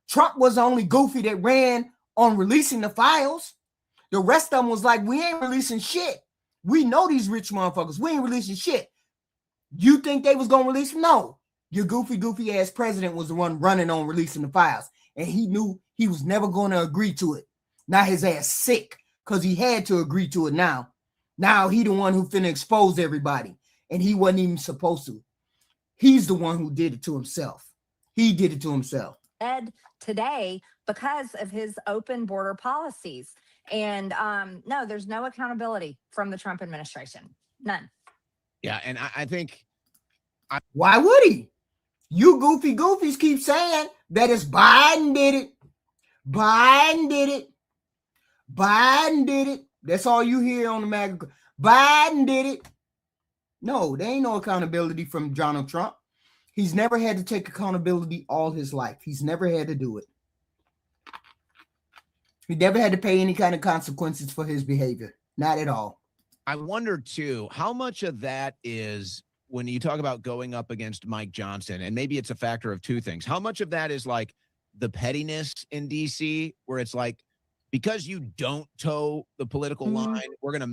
Trump was the only goofy that ran on releasing the files. The rest of them was like, we ain't releasing shit. We know these rich motherfuckers. We ain't releasing shit. You think they was going to release them? No. Your goofy ass president was the one running on releasing the files. And he knew he was never going to agree to it. Now his ass sick because he had to agree to it now. Now he the one who finna expose everybody. And he wasn't even supposed to. He's the one who did it to himself. He did it to himself. Ed, today, because of his open border policies. And no, there's no accountability from the Trump administration. None. Yeah, and I think... Why would he? You goofy goofies keep saying that it's Biden did it. Biden did it. Biden did it. That's all you hear on the MAGA. Biden did it. No, there ain't no accountability from Donald Trump. He's never had to take accountability all his life. He's never had to do it. He never had to pay any kind of consequences for his behavior. Not at all. I wonder too, how much of that is when you talk about going up against Mike Johnson, and maybe it's a factor of two things. How much of that is like the pettiness in DC, where it's like, because you don't toe the political line, we're gonna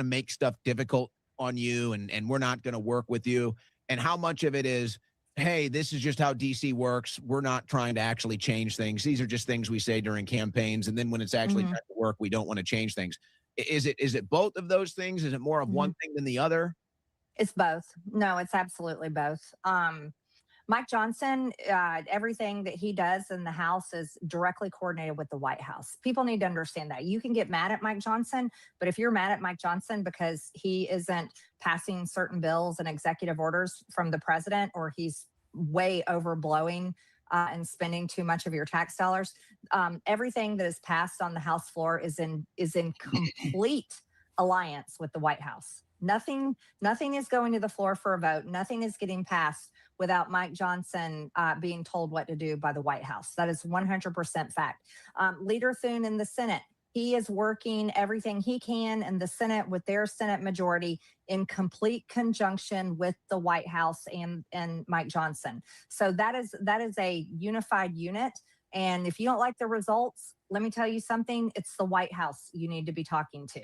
make stuff difficult on you, and we're not gonna work with you. And how much of it is, hey, this is just how DC works. We're not trying to actually change things. These are just things we say during campaigns, and then when it's actually time to work, we don't want to change things. Is it both of those things? Is it more of one thing than the other? It's both. No, it's absolutely both. Mike Johnson, everything that he does in the House is directly coordinated with the White House. People need to understand that. You can get mad at Mike Johnson, but if you're mad at Mike Johnson because he isn't passing certain bills and executive orders from the president, or he's way overblowing and spending too much of your tax dollars, everything that is passed on the House floor is in complete alliance with the White House. Nothing is going to the floor for a vote. Nothing is getting passed without Mike Johnson being told what to do by the White House. That is 100% fact. Leader Thune in the Senate, he is working everything he can in the Senate with their Senate majority in complete conjunction with the White House and Mike Johnson. So that is a unified unit. And if you don't like the results, let me tell you something, it's the White House you need to be talking to.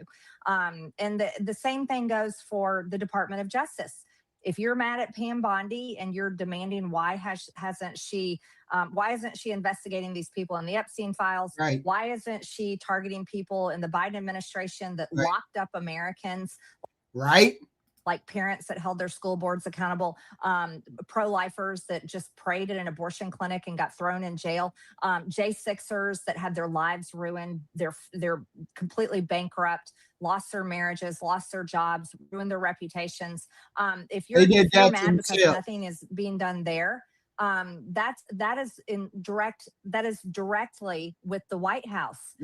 And the same thing goes for the Department of Justice. If you're mad at Pam Bondi and you're demanding why isn't she investigating these people in the Epstein files? Right. Why isn't she targeting people in the Biden administration that locked up Americans? Right. Like parents that held their school boards accountable, pro-lifers that just prayed at an abortion clinic and got thrown in jail, J6ers that had their lives ruined, they're completely bankrupt, lost their marriages, lost their jobs, ruined their reputations. If you're mad because nothing is being done there, that is directly with the White House.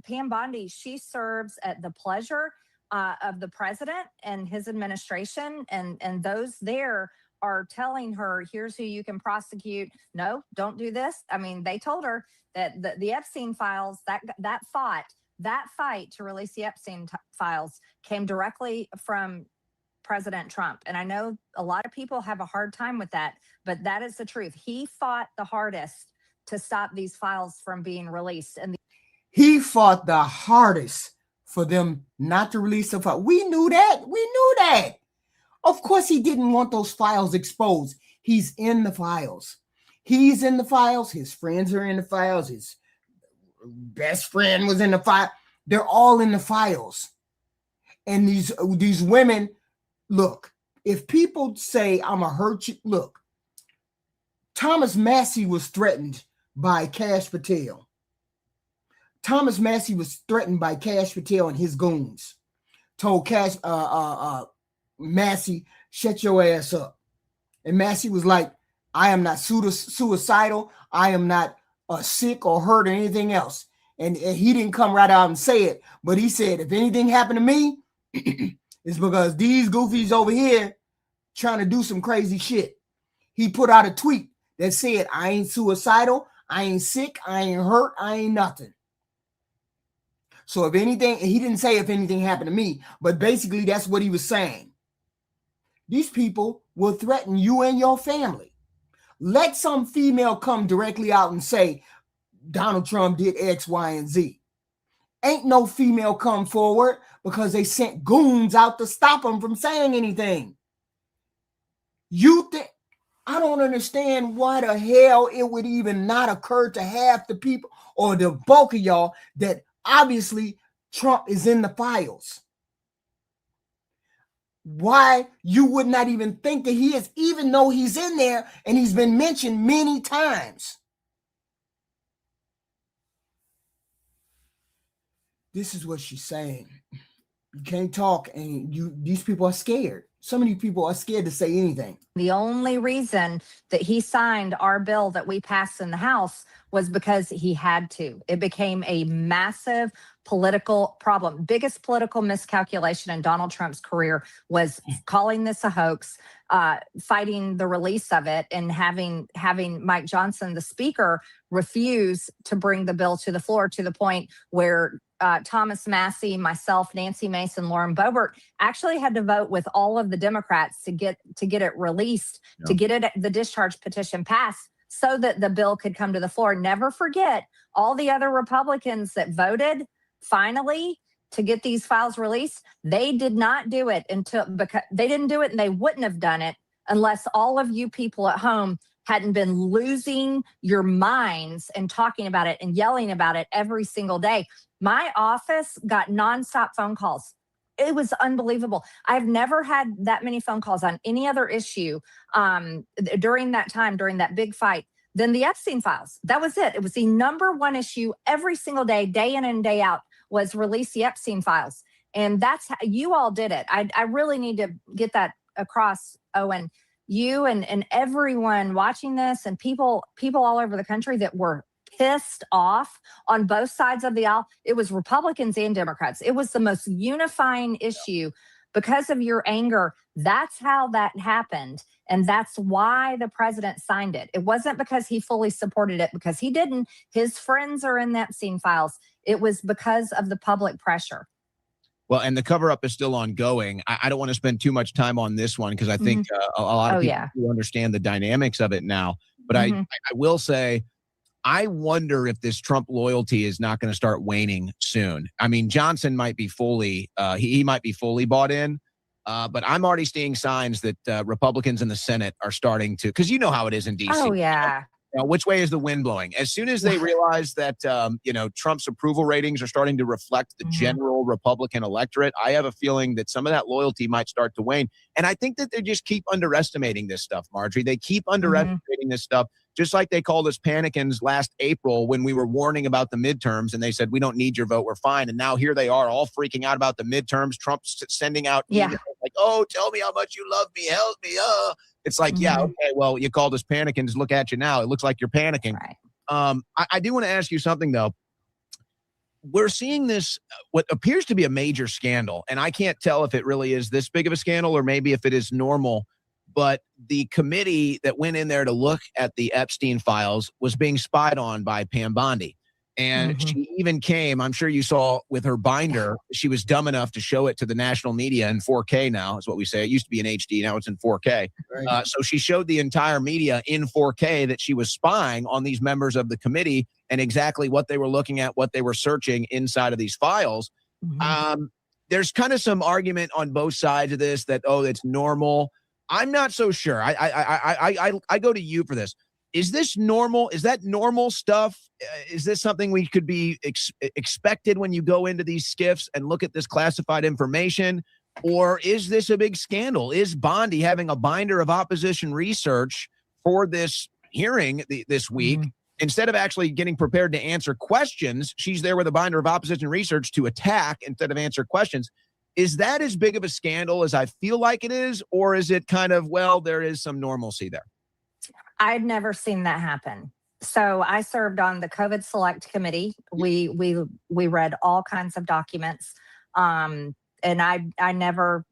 Pam Bondi, she serves at the pleasure of the president and his administration, and those there are telling her, here's who you can prosecute. No, don't do this. I mean, they told her that the Epstein files, that fight to release the Epstein files came directly from President Trump. And I know a lot of people have a hard time with that, but that is the truth. He fought the hardest to stop these files from being released. And he fought the hardest for them not to release the file. We knew that. Of course, he didn't want those files exposed. He's in the files. He's in the files. His friends are in the files. His best friend was in the file. They're all in the files. And these women, look, if people say, I'm going to hurt you, look, Thomas Massie was threatened by Kash Patel. Thomas Massie was threatened by Kash Patel and his goons. Told Massie, shut your ass up. And Massie was like, I am not suicidal. I am not sick or hurt or anything else. And he didn't come right out and say it. But he said, if anything happened to me, it's because these goofies over here trying to do some crazy shit. He put out a tweet that said, I ain't suicidal. I ain't sick. I ain't hurt. I ain't nothing. So if anything, he didn't say if anything happened to me, but basically that's what he was saying. These people will threaten you and your family. Let some female come directly out and say, Donald Trump did X, Y, and Z. Ain't no female come forward because they sent goons out to stop them from saying anything. You think, I don't understand why the hell it would even not occur to half the people or the bulk of y'all that obviously Trump is in the files. Why you would not even think that he is, even though he's in there and he's been mentioned many times. This is what she's saying. You can't talk, and these people are scared. Some of these people are scared to say anything. The only reason that he signed our bill that we passed in the House was because he had to. It became a massive political problem. Biggest political miscalculation in Donald Trump's career was calling this a hoax, fighting the release of it, and having Mike Johnson, the speaker, refuse to bring the bill to the floor, to the point where Thomas Massie, myself, Nancy Mason, Lauren Boebert actually had to vote with all of the Democrats to get it released, to get it the discharge petition passed, so that the bill could come to the floor. Never forget all the other Republicans that voted finally to get these files released. They did not do it because they didn't do it, and they wouldn't have done it unless all of you people at home hadn't been losing your minds and talking about it and yelling about it every single day. My office got nonstop phone calls. It was unbelievable. I've never had that many phone calls on any other issue during that time, during that big fight, than the Epstein files. That was it. It was the number one issue every single day in and day out, was release the Epstein files. And that's how you all did it. I really need to get that across, Owen. You and everyone watching this, and people all over the country that were pissed off on both sides of the aisle. It was Republicans and Democrats. It was the most unifying issue because of your anger. That's how that happened. And that's why the president signed it. It wasn't because he fully supported it, because he didn't. His friends are in the Epstein files. It was because of the public pressure. Well, and the cover-up is still ongoing. I don't want to spend too much time on this one, because I think a lot of people do understand the dynamics of it now. But I will say, I wonder if this Trump loyalty is not going to start waning soon. I mean, Johnson might be fully, he might be fully bought in, but I'm already seeing signs that Republicans in the Senate are starting to, because you know how it is in D.C. Oh, yeah. You know, which way is the wind blowing? As soon as they realize that, Trump's approval ratings are starting to reflect the general Republican electorate, I have a feeling that some of that loyalty might start to wane. And I think that they just keep underestimating this stuff, Marjorie. They keep underestimating this stuff, just like they called us panicans last April when we were warning about the midterms, and they said, we don't need your vote, we're fine. And now here they are all freaking out about the midterms. Trump's sending out emails like, oh, tell me how much you love me, help me. It's like, yeah, okay, well, you called us panicans. Look at you now. It looks like you're panicking. Right. I do want to ask you something, though. We're seeing this, what appears to be a major scandal, and I can't tell if it really is this big of a scandal or maybe if it is normal, but the committee that went in there to look at the Epstein files was being spied on by Pam Bondi. And she even came, I'm sure you saw, with her binder. She was dumb enough to show it to the national media in 4K now, is what we say. It used to be in HD, now it's in 4K. Right. So she showed the entire media in 4K that she was spying on these members of the committee and exactly what they were looking at, what they were searching inside of these files. There's kind of some argument on both sides of this that, oh, it's normal. I'm not so sure. I go to you for this. Is this normal? Is that normal stuff? Is this something we could be expected when you go into these SCIFs and look at this classified information? Or is this a big scandal? Is Bondi having a binder of opposition research for this hearing this week? Instead of actually getting prepared to answer questions, she's there with a binder of opposition research to attack instead of answer questions. Is that as big of a scandal as I feel like it is? Or is it kind of, well, there is some normalcy there? I'd never seen that happen. So I served on the COVID Select Committee. We read all kinds of documents. And I never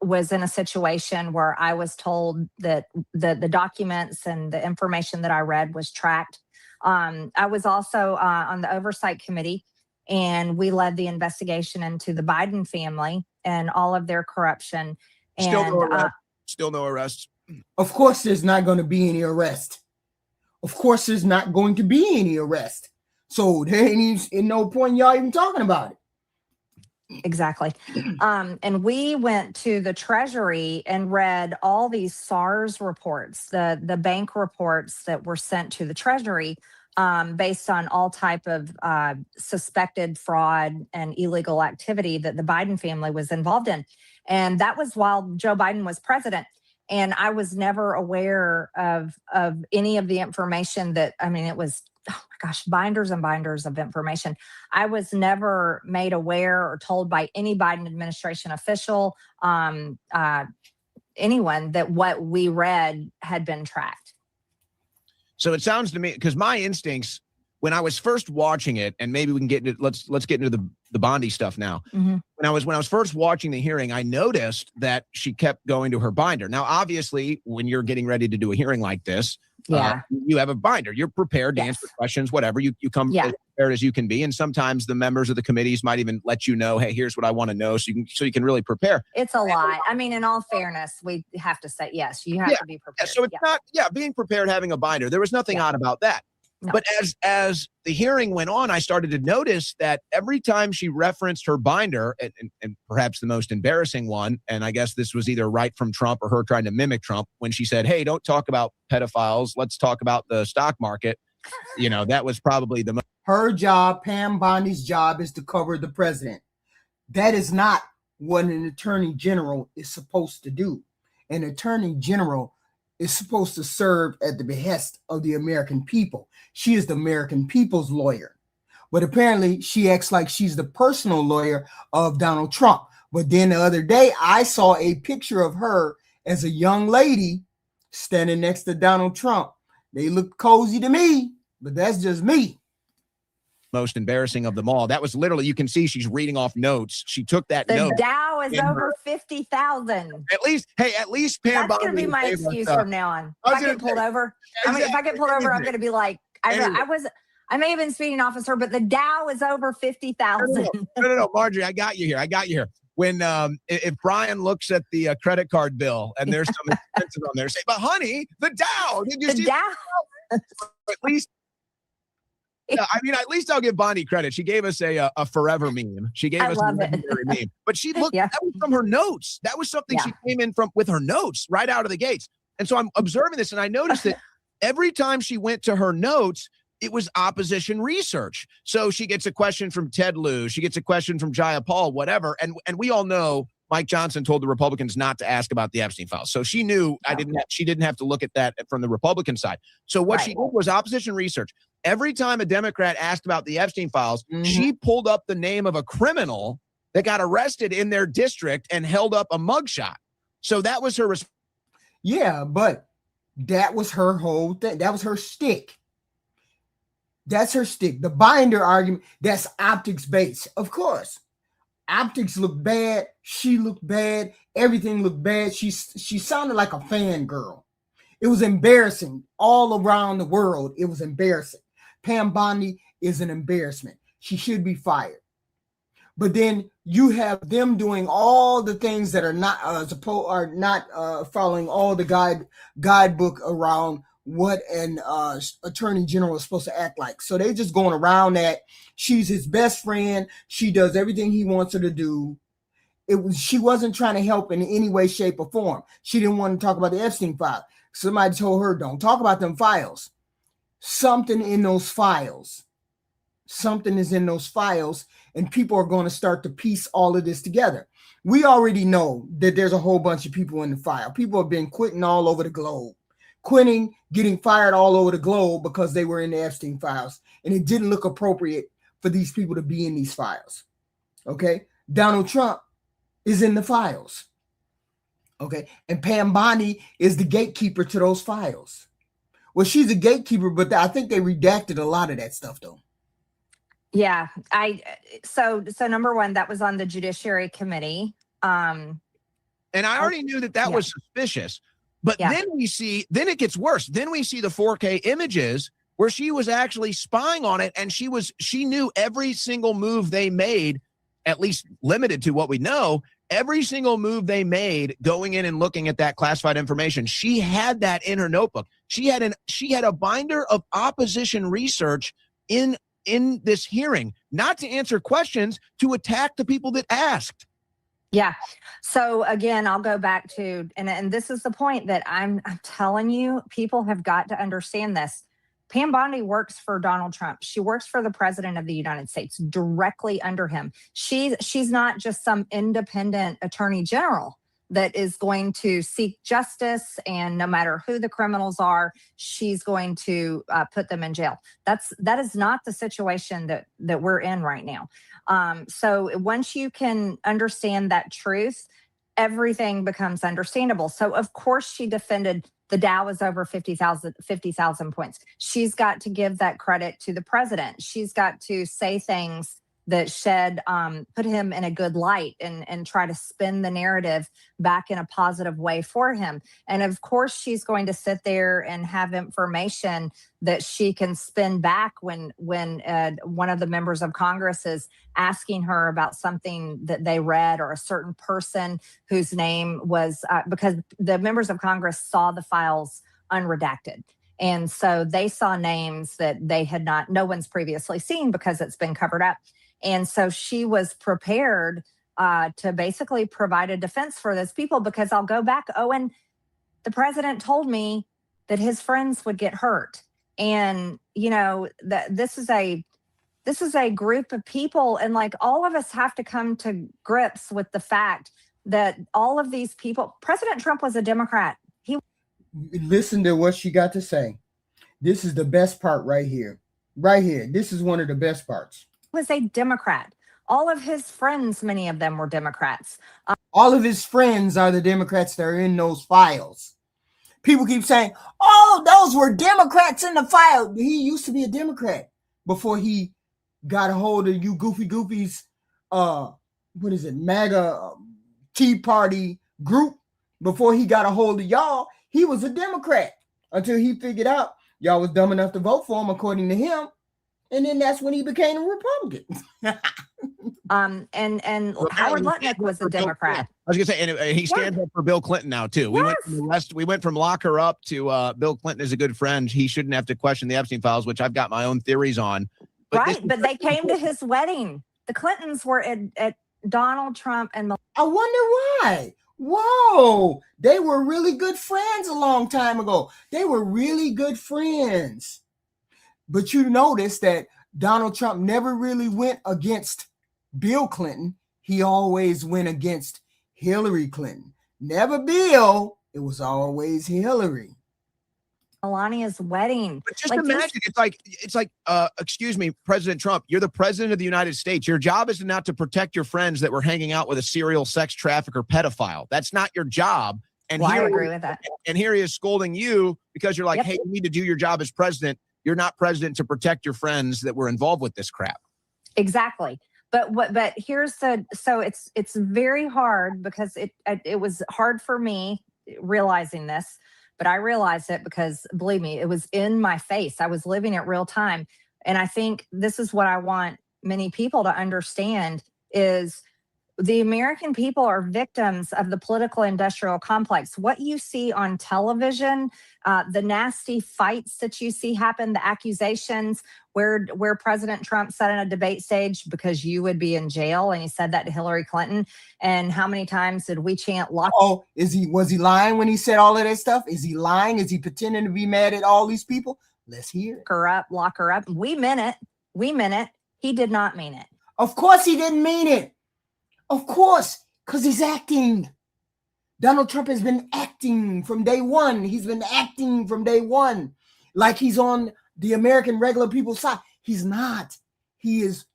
was in a situation where I was told that the documents and the information that I read was tracked. I was also on the Oversight Committee, and we led the investigation into the Biden family and all of their corruption. Still no arrests. Of course, there's not going to be any arrest. Of course, there's not going to be any arrest. So there ain't no point y'all even talking about it. Exactly. And we went to the Treasury and read all these SARS reports, the bank reports that were sent to the Treasury based on all type of suspected fraud and illegal activity that the Biden family was involved in. And that was while Joe Biden was president. And I was never aware of any of the information that, I mean, it was oh my gosh, binders and binders of information. I was never made aware or told by any Biden administration official, anyone, that what we read had been tracked. So it sounds to me, because my instincts when I was first watching it, and maybe we can get into let's get into the Bondi stuff now. Mm-hmm. When I was first watching the hearing, I noticed that she kept going to her binder. Now, obviously, when you're getting ready to do a hearing like this, you have a binder. You're prepared to answer questions, whatever. You come as prepared as you can be. And sometimes the members of the committees might even let you know, hey, here's what I want to know, so you can really prepare. It's a lot. I mean, in all fairness, we have to say, yes, you have to be prepared. So it's not, being prepared, having a binder. There was nothing odd about that. No. But as the hearing went on, I started to notice that every time she referenced her binder, and perhaps the most embarrassing one, and I guess this was either right from Trump or her trying to mimic Trump, when she said, hey, don't talk about pedophiles, let's talk about the stock market. That was probably the most. Her job, Pam Bondi's job, is to cover the president. That is not what an attorney general is supposed to do. An attorney general is supposed to serve at the behest of the American people. She is the American people's lawyer. But apparently she acts like she's the personal lawyer of Donald Trump. But then the other day, I saw a picture of her as a young lady standing next to Donald Trump. They look cozy to me, but that's just me. Most embarrassing of them all. That was literally, you can see she's reading off notes. She took that note. The Dow is over 50,000. At least Pam Bondi. That's going to be my excuse from now on. If I get pulled over, if I get pulled over, I'm going to be like, I may have been speeding officer, but the Dow is over 50,000. No, Marjorie, I got you here. When if Brian looks at the credit card bill and there's some expenses on there, say, but honey, the Dow. Did you see Dow? At least. Yeah, I mean, at least I'll give Bondi credit. She gave us a forever meme. She gave us a legendary meme. But she looked, that was from her notes. That was something she came in from with her notes right out of the gates. And so I'm observing this, and I noticed that every time she went to her notes, it was opposition research. So she gets a question from Ted Lieu. She gets a question from Jaya Paul, whatever. And we all know Mike Johnson told the Republicans not to ask about the Epstein files. So she knew she didn't have to look at that from the Republican side. So what she did was opposition research. Every time a Democrat asked about the Epstein files, she pulled up the name of a criminal that got arrested in their district and held up a mugshot. So that was her response. Yeah, but that was her whole thing. That was her stick. That's her stick. The binder argument, that's optics based. Of course. Optics looked bad. She looked bad. Everything looked bad. She sounded like a fangirl. It was embarrassing all around the world. It was embarrassing. Pam Bondi is an embarrassment. She should be fired. But then you have them doing all the things that are not following all the guidebook around what an attorney general is supposed to act like. So they just going around that. She's his best friend. She does everything he wants her to do. She wasn't trying to help in any way, shape, or form. She didn't want to talk about the Epstein file. Somebody told her, don't talk about them files. Something in those files. Something is in those files, and people are going to start to piece all of this together. We already know that there's a whole bunch of people in the file. People have been quitting all over the globe. Quitting, getting fired all over the globe because they were in the Epstein files. And it didn't look appropriate for these people to be in these files. Okay? Donald Trump is in the files. Okay? And Pam Bondi is the gatekeeper to those files. Well, she's a gatekeeper, but I think they redacted a lot of that stuff, though. Yeah. So number one, that was on the Judiciary Committee. And I already knew that was suspicious. But then then it gets worse. Then we see the 4K images where she was actually spying on it, and she knew every single move they made, at least limited to what we know, every single move they made going in and looking at that classified information. She had that in her notebook. She had a binder of opposition research in this hearing, not to answer questions, to attack the people that asked. Yeah. So again, I'll go back to, and this is the point that I'm telling you, people have got to understand this. Pam Bondi works for Donald Trump. She works for the president of the United States, directly under him. She's not just some independent attorney general. that is going to seek justice, and no matter who the criminals are, she's going to put them in jail. That is not the situation that we're in right now. So once you can understand that truth, everything becomes understandable. So of course she defended the Dow is over 50,000 points. She's got to give that credit to the president. She's got to say things that put him in a good light and try to spin the narrative back in a positive way for him. And of course, she's going to sit there and have information that she can spin back when one of the members of Congress is asking her about something that they read, or a certain person whose name was, because the members of Congress saw the files unredacted. And so they saw names that no one's previously seen because it's been covered up. And so she was prepared to basically provide a defense for those people, because I'll go back, Owen, the president told me that his friends would get hurt. And, this is a group of people, and like all of us have to come to grips with the fact that all of these people, President Trump was a Democrat. Listen to what she got to say. This is the best part right here. Right here. This is one of the best parts. Was a Democrat. All of his friends, many of them were Democrats. All of his friends are the Democrats that are in those files. People keep saying, oh, those were Democrats in the file. He used to be a Democrat before he got a hold of you goofy goofies, MAGA Tea Party group. Before he got a hold of y'all, he was a Democrat until he figured out y'all was dumb enough to vote for him, according to him. And then that's when he became a Republican. And Howard Lutnick was a Democrat. I was gonna say, and he stands up for Bill Clinton now too. We went from lock her up to Bill Clinton is a good friend. He shouldn't have to question the Epstein files, which I've got my own theories on. But they came to his wedding. The Clintons were at Donald Trump and Melania. I wonder why. Whoa, they were really good friends a long time ago. They were really good friends. But you notice that Donald Trump never really went against Bill Clinton. He always went against Hillary Clinton. Never Bill. It was always Hillary. Melania's wedding. But just imagine, it's like, excuse me, President Trump, you're the president of the United States. Your job is not to protect your friends that were hanging out with a serial sex trafficker pedophile. That's not your job. And I agree with that. And here he is scolding you because you're like, hey, you need to do your job as president. You're not president to protect your friends that were involved with this crap. Exactly. But here's so it's very hard, because it was hard for me realizing this, but I realized it because, believe me, it was in my face. I was living it real time. And I think this is what I want many people to understand is the American people are victims of the political industrial complex. What you see on television, the nasty fights that you see happen, the accusations where President Trump said on a debate stage, because you would be in jail, and he said that to Hillary Clinton. And how many times did we chant lock? Oh, was he lying when he said all of that stuff? Is he lying? Is he pretending to be mad at all these people? Let's hear it. Lock her up. We meant it. He did not mean it. Of course he didn't mean it. Of course, because he's acting. Donald Trump has been acting from day one. He's been acting from day one. Like he's on the American regular people's side. He's not. He is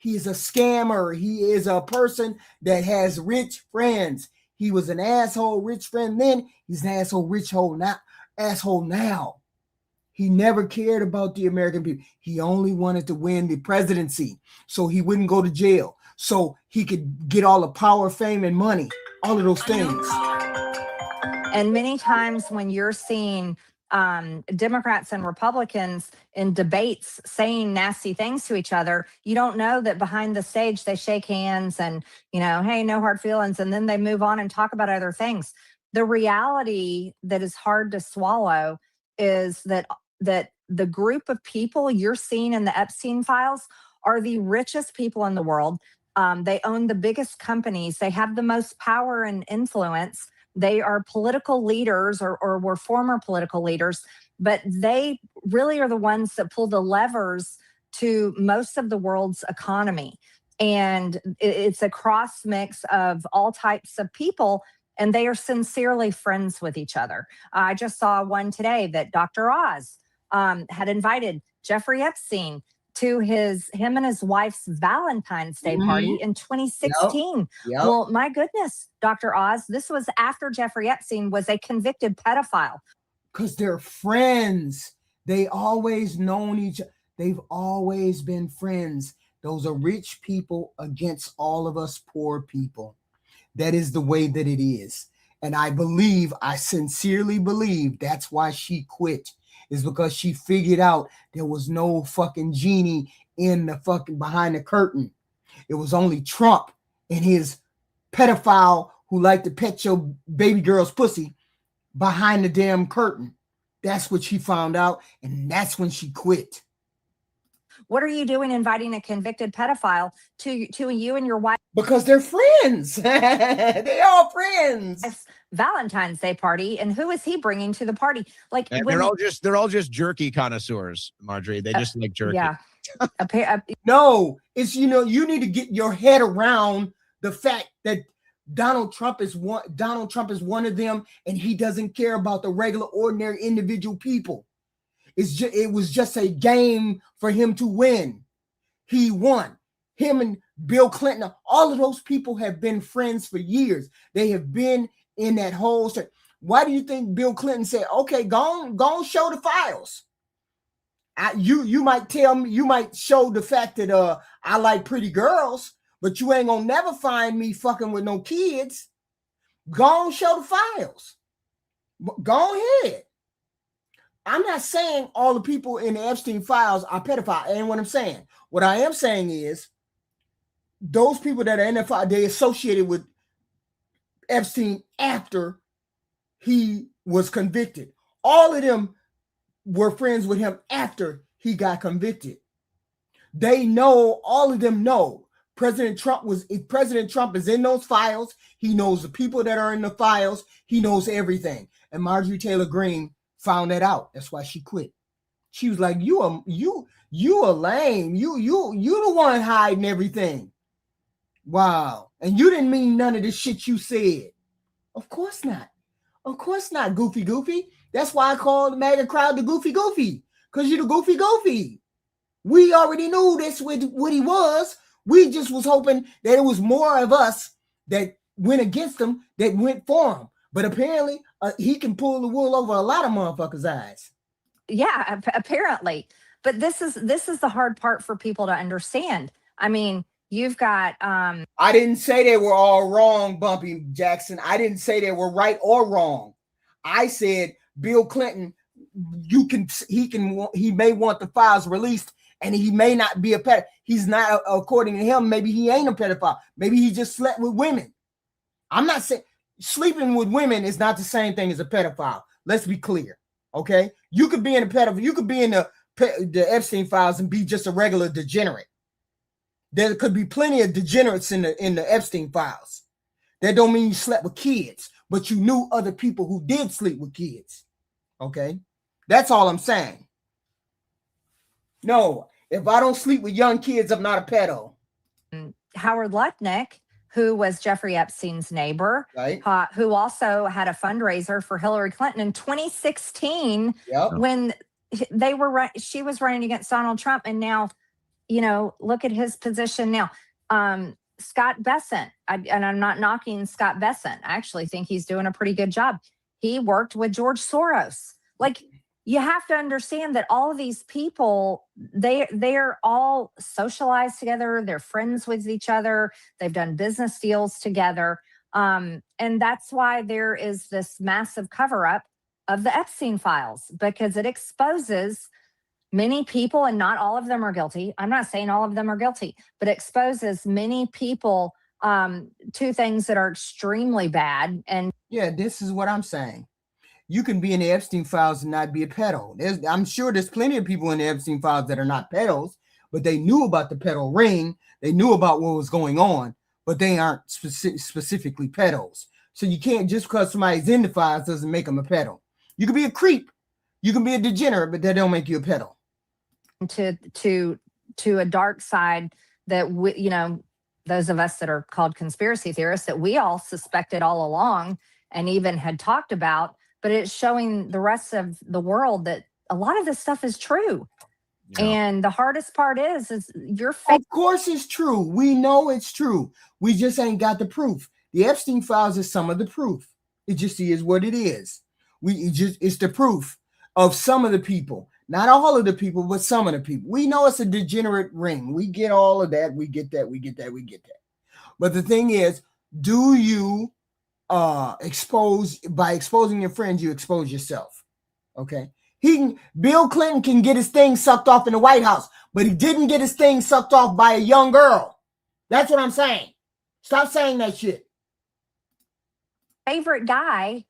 a scammer. He is a person that has rich friends. He was an asshole rich friend then. He's an asshole now. He never cared about the American people. He only wanted to win the presidency so he wouldn't go to jail, so he could get all the power, fame, and money, all of those things. And many times when you're seeing Democrats and Republicans in debates saying nasty things to each other, you don't know that behind the stage they shake hands and, hey, no hard feelings, and then they move on and talk about other things. The reality that is hard to swallow is that the group of people you're seeing in the Epstein files are the richest people in the world. They own the biggest companies. They have the most power and influence. They are political leaders or were former political leaders, but they really are the ones that pull the levers to most of the world's economy. And it's a cross mix of all types of people. and they are sincerely friends with each other. I just saw one today that Dr. Oz had invited Jeffrey Epstein to him and his wife's Valentine's Day party in 2016. Yep. Well, my goodness, Dr. Oz, this was after Jeffrey Epstein was a convicted pedophile. Because they're friends. They always known each other. They've always been friends. Those are rich people against all of us poor people. That is the way that it is. And I sincerely believe that's why she quit, is because she figured out there was no fucking genie in the fucking behind the curtain. It was only Trump and his pedophile who liked to pet your baby girl's pussy behind the damn curtain. That's what she found out, and that's when she quit. What are you doing inviting a convicted pedophile to you and your wife? Because they're friends. They're all friends. Valentine's Day party, and who is he bringing to the party? Like they're all just jerky connoisseurs, Marjorie. They just like jerky. Yeah. No, it's you need to get your head around the fact that Donald Trump is one of them, and he doesn't care about the regular, ordinary, individual people. It was just a game for him to win. He won. Him and Bill Clinton, all of those people have been friends for years. They have been in that whole. Why do you think Bill Clinton said, "Okay, go on, show the files"? You might tell me, you might show the fact that I like pretty girls, but you ain't gonna never find me fucking with no kids. Go on, show the files. Go ahead. I'm not saying all the people in the Epstein files are pedophiles. Ain't what I'm saying. What I am saying is those people that are in the file, they associated with Epstein after he was convicted. All of them were friends with him after he got convicted. They know, all of them know. President Trump is in those files. He knows the people that are in the files. He knows everything. And Marjorie Taylor Greene found that out. That's why she quit. She was like, you are lame. You the one hiding everything. Wow. And you didn't mean none of the shit you said. Of course not. Of course not, goofy. That's why I called the MAGA crowd the goofy. Because you're the goofy. We already knew this with what he was. We just was hoping that it was more of us that went against him that went for him. But apparently, he can pull the wool over a lot of motherfuckers' eyes. Yeah, apparently. But this is the hard part for people to understand. I mean, you've got. I didn't say they were all wrong, Bumpy Jackson. I didn't say they were right or wrong. I said Bill Clinton. He may want the files released, and he may not be a pedophile. He's not, according to him. Maybe he ain't a pedophile. Maybe he just slept with women. I'm not saying. Sleeping with women is not the same thing as a pedophile. Let's be clear, okay? You could be in a pedophile. You could be in the Epstein files and be just a regular degenerate. There could be plenty of degenerates in the Epstein files. That don't mean you slept with kids, but you knew other people who did sleep with kids. Okay, that's all I'm saying. No, if I don't sleep with young kids, I'm not a pedo. Howard Lutnick, who was Jeffrey Epstein's neighbor, right? Who also had a fundraiser for Hillary Clinton in 2016 when she was running against Donald Trump. And now, look at his position now. Scott Bessent, and I'm not knocking Scott Bessent. I actually think he's doing a pretty good job. He worked with George Soros. Like, you have to understand that all of these people, they're all socialized together. They're friends with each other. They've done business deals together. And that's why there is this massive cover-up of the Epstein files, because it exposes many people, and not all of them are guilty. I'm not saying all of them are guilty, but exposes many people to things that are extremely bad. And yeah, this is what I'm saying. You can be in the Epstein files and not be a pedo. I'm sure there's plenty of people in the Epstein files that are not pedos, but they knew about the pedo ring. They knew about what was going on, but they aren't specifically pedos. So you can't, just because somebody's in the files doesn't make them a pedo. You can be a creep. You can be a degenerate, but that don't make you a pedo. To a dark side that, those of us that are called conspiracy theorists, that we all suspected all along and even had talked about, but it's showing the rest of the world that a lot of this stuff is true. Yeah. And the hardest part is you're Of course it's true. We know it's true. We just ain't got the proof. The Epstein files is some of the proof. It just is what it is. It's the proof of some of the people. Not all of the people, but some of the people. We know it's a degenerate ring. We get all of that. We get that. We get that. We get that. But the thing is, do you by exposing your friends, you expose yourself? Okay. Bill Clinton can get his thing sucked off in the White House, but he didn't get his thing sucked off by a young girl. That's what I'm saying. Stop saying that shit. Favorite guy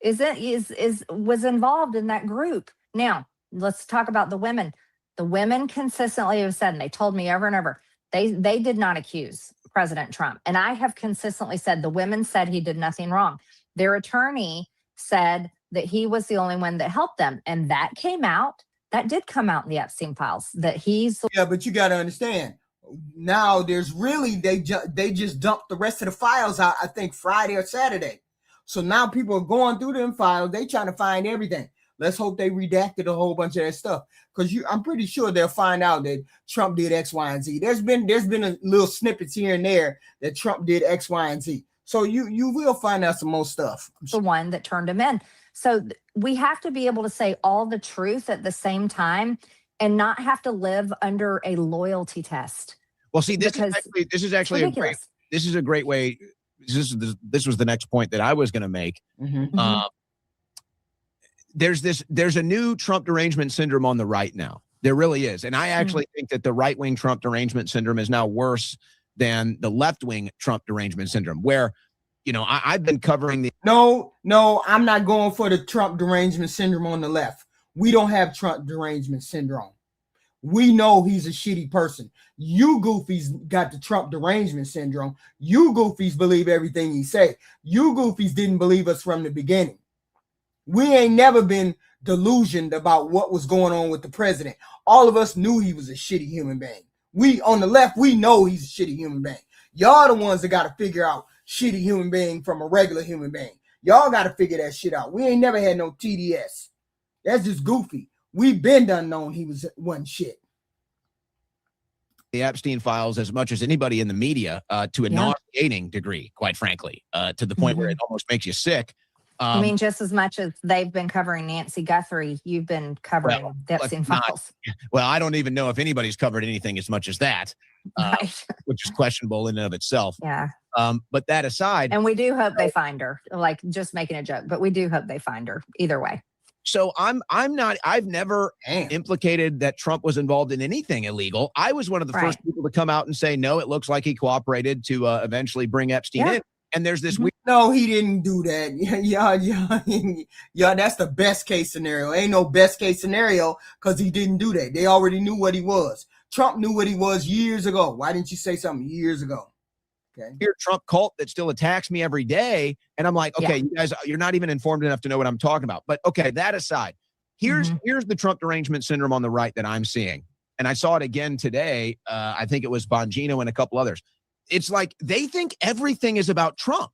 was involved in that group. Now, let's talk about the women. The women consistently have said, and they told me over and over, they did not accuse President Trump. And I have consistently said the women said he did nothing wrong. Their attorney said that he was the only one that helped them. And that did come out in the Epstein files, that he's. Yeah, but you got to understand. Now there's really, they just dumped the rest of the files out, I think Friday or Saturday. So now people are going through them files. They trying to find everything. Let's hope they redacted a whole bunch of that stuff, because I'm pretty sure they'll find out that Trump did X, Y, and Z. There's been a little snippets here and there that Trump did X, Y, and Z. So you will find out some more stuff. The one that turned him in. So we have to be able to say all the truth at the same time and not have to live under a loyalty test. Well, see, this is actually a great way. This was the next point that I was going to make. Mm-hmm. There's a new Trump derangement syndrome on the right now. There really is. And I actually think that the right-wing Trump derangement syndrome is now worse than the left-wing Trump derangement syndrome, where, I've been covering the. No, I'm not going for the Trump derangement syndrome on the left. We don't have Trump derangement syndrome. We know he's a shitty person. You goofies got the Trump derangement syndrome. You goofies believe everything he say. You goofies didn't believe us from the beginning. We ain't never been delusioned about what was going on with the president. All of us knew he was a shitty human being. We on the left, we know he's a shitty human being. Y'all the ones that got to figure out shitty human being from a regular human being. Y'all got to figure that shit out. We ain't never had no TDS. That's just goofy. We've been done known he wasn't shit. The Epstein files as much as anybody in the media to a nauseating degree, quite frankly, to the point where it almost makes you sick. I mean, just as much as they've been covering Nancy Guthrie, you've been covering the Epstein files. Well, I don't even know if anybody's covered anything as much as that, right. Which is questionable in and of itself. Yeah. But that aside. And we do hope they find her, like just making a joke, but we do hope they find her either way. So I've never implicated that Trump was involved in anything illegal. I was one of the first people to come out and say, no, it looks like he cooperated to eventually bring Epstein in. And there's this weird. No, he didn't do that. Yeah, that's the best case scenario. Ain't no best case scenario because he didn't do that. They already knew what he was. Trump knew what he was years ago. Why didn't you say something years ago? Okay. Weird Trump cult that still attacks me every day. And I'm like, okay, you guys, you're not even informed enough to know what I'm talking about. But okay, that aside, here's the Trump derangement syndrome on the right that I'm seeing. And I saw it again today. I think it was Bongino and a couple others. It's like they think everything is about Trump.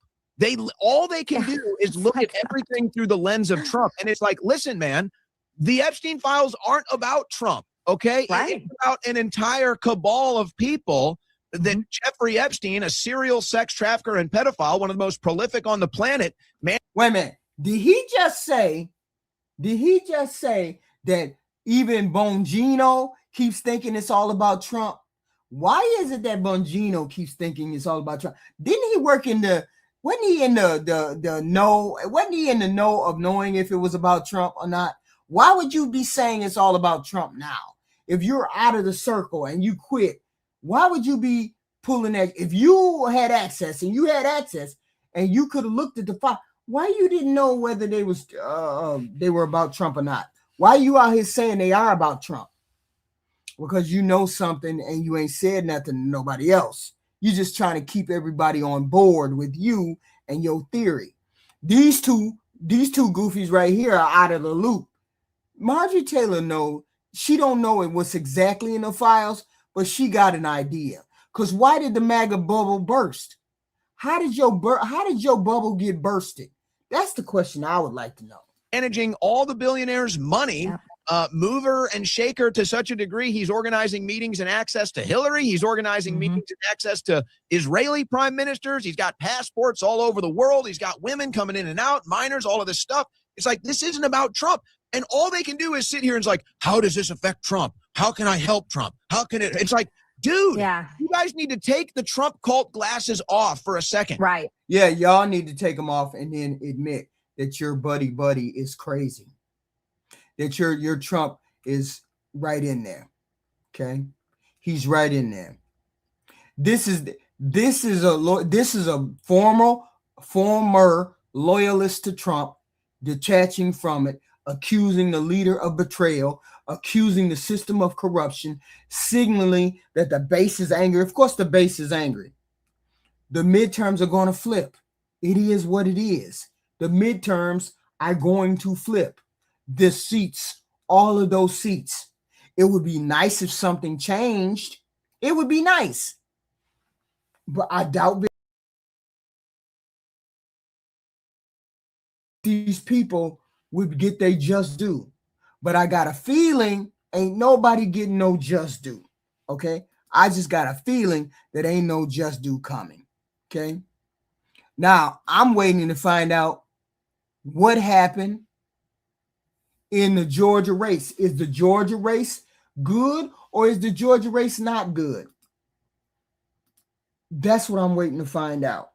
All they can do is look at everything through the lens of Trump. And it's like, listen, man, the Epstein files aren't about Trump. Okay. Right. It's about an entire cabal of people that Jeffrey Epstein, a serial sex trafficker and pedophile, one of the most prolific on the planet, man. Wait a minute. Did he just say that even Bongino keeps thinking it's all about Trump? Why is it that Bongino keeps thinking it's all about Trump? Didn't he work wasn't he in the know? Wasn't he in the know of knowing if it was about Trump or not? Why would you be saying it's all about Trump now? If you're out of the circle and you quit, why would you be pulling that? If you had access and you could have looked at the file, why you didn't know whether they were about Trump or not? Why you out here saying they are about Trump? Because you know something and you ain't said nothing to nobody else. You're just trying to keep everybody on board with you and your theory. These two goofies right here are out of the loop. Marjorie Taylor she don't know what's exactly in the files, but she got an idea. Because why did the MAGA bubble burst? How did your bubble get bursted? That's the question I would like to know. Managing all the billionaires' money, mover and shaker to such a degree. He's organizing meetings and access to Hillary. He's organizing meetings and access to Israeli prime ministers. He's got passports all over the world. He's got women coming in and out, minors, all of this stuff. It's like, this isn't about Trump. And all they can do is sit here and it's like, how does this affect Trump? How can I help Trump? How can it? It's like, dude, you guys need to take the Trump cult glasses off for a second. Right. Yeah, y'all need to take them off and then admit that your buddy is crazy. That your Trump is right in there. Okay? He's right in there. This is a former loyalist to Trump, detaching from it, accusing the leader of betrayal, accusing the system of corruption, signaling that the base is angry. Of course, the base is angry. The midterms are going to flip. It is what it is. The midterms are going to flip. The seats, all of those seats. It would be nice if something changed. It would be nice. But I doubt these people would get their just due. But I got a feeling ain't nobody getting no just due. Okay? I just got a feeling that ain't no just due coming. Okay? Now, I'm waiting to find out what happened in the Georgia race. Is the Georgia race good or is the Georgia race not good? That's what I'm waiting to find out.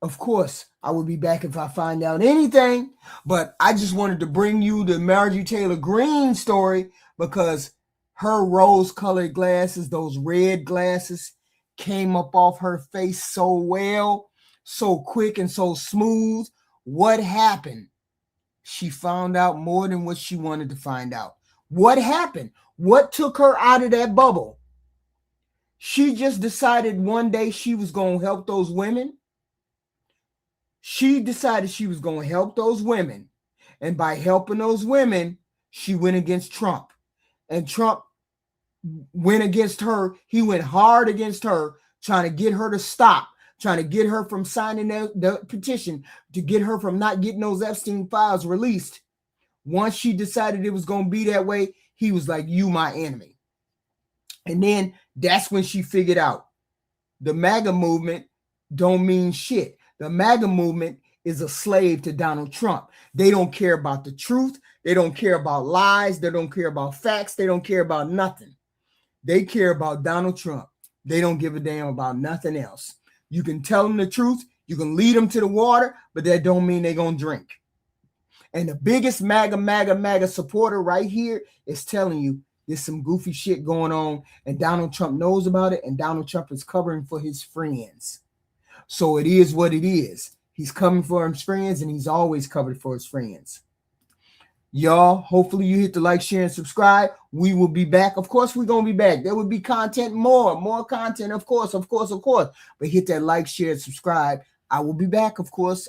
Of course, I will be back if I find out anything, but I just wanted to bring you the Marjorie Taylor Greene story because her rose-colored glasses, those red glasses, came up off her face so well, so quick and so smooth. What happened? She found out more than what she wanted to find out. What happened? What took her out of that bubble? She just decided one day she was going to help those women. She decided she was going to help those women. And by helping those women, she went against Trump. And Trump went against her. He went hard against her, trying to get her to stop, trying to get her from signing the petition, to get her from not getting those Epstein files released. Once she decided it was going to be that way, he was like, you my enemy. And then that's when she figured out the MAGA movement don't mean shit. The MAGA movement is a slave to Donald Trump. They don't care about the truth. They don't care about lies. They don't care about facts. They don't care about nothing. They care about Donald Trump. They don't give a damn about nothing else. You can tell them the truth. You can lead them to the water, but that don't mean they're going to drink. And the biggest MAGA supporter right here is telling you there's some goofy shit going on, and Donald Trump knows about it, and Donald Trump is covering for his friends. So it is what it is. He's coming for his friends, and he's always covered for his friends. Y'all, hopefully you hit the like, share, and subscribe. We will be back. Of course, we're going to be back. There will be content, more content, of course. But hit that like, share, and subscribe. I will be back, of course.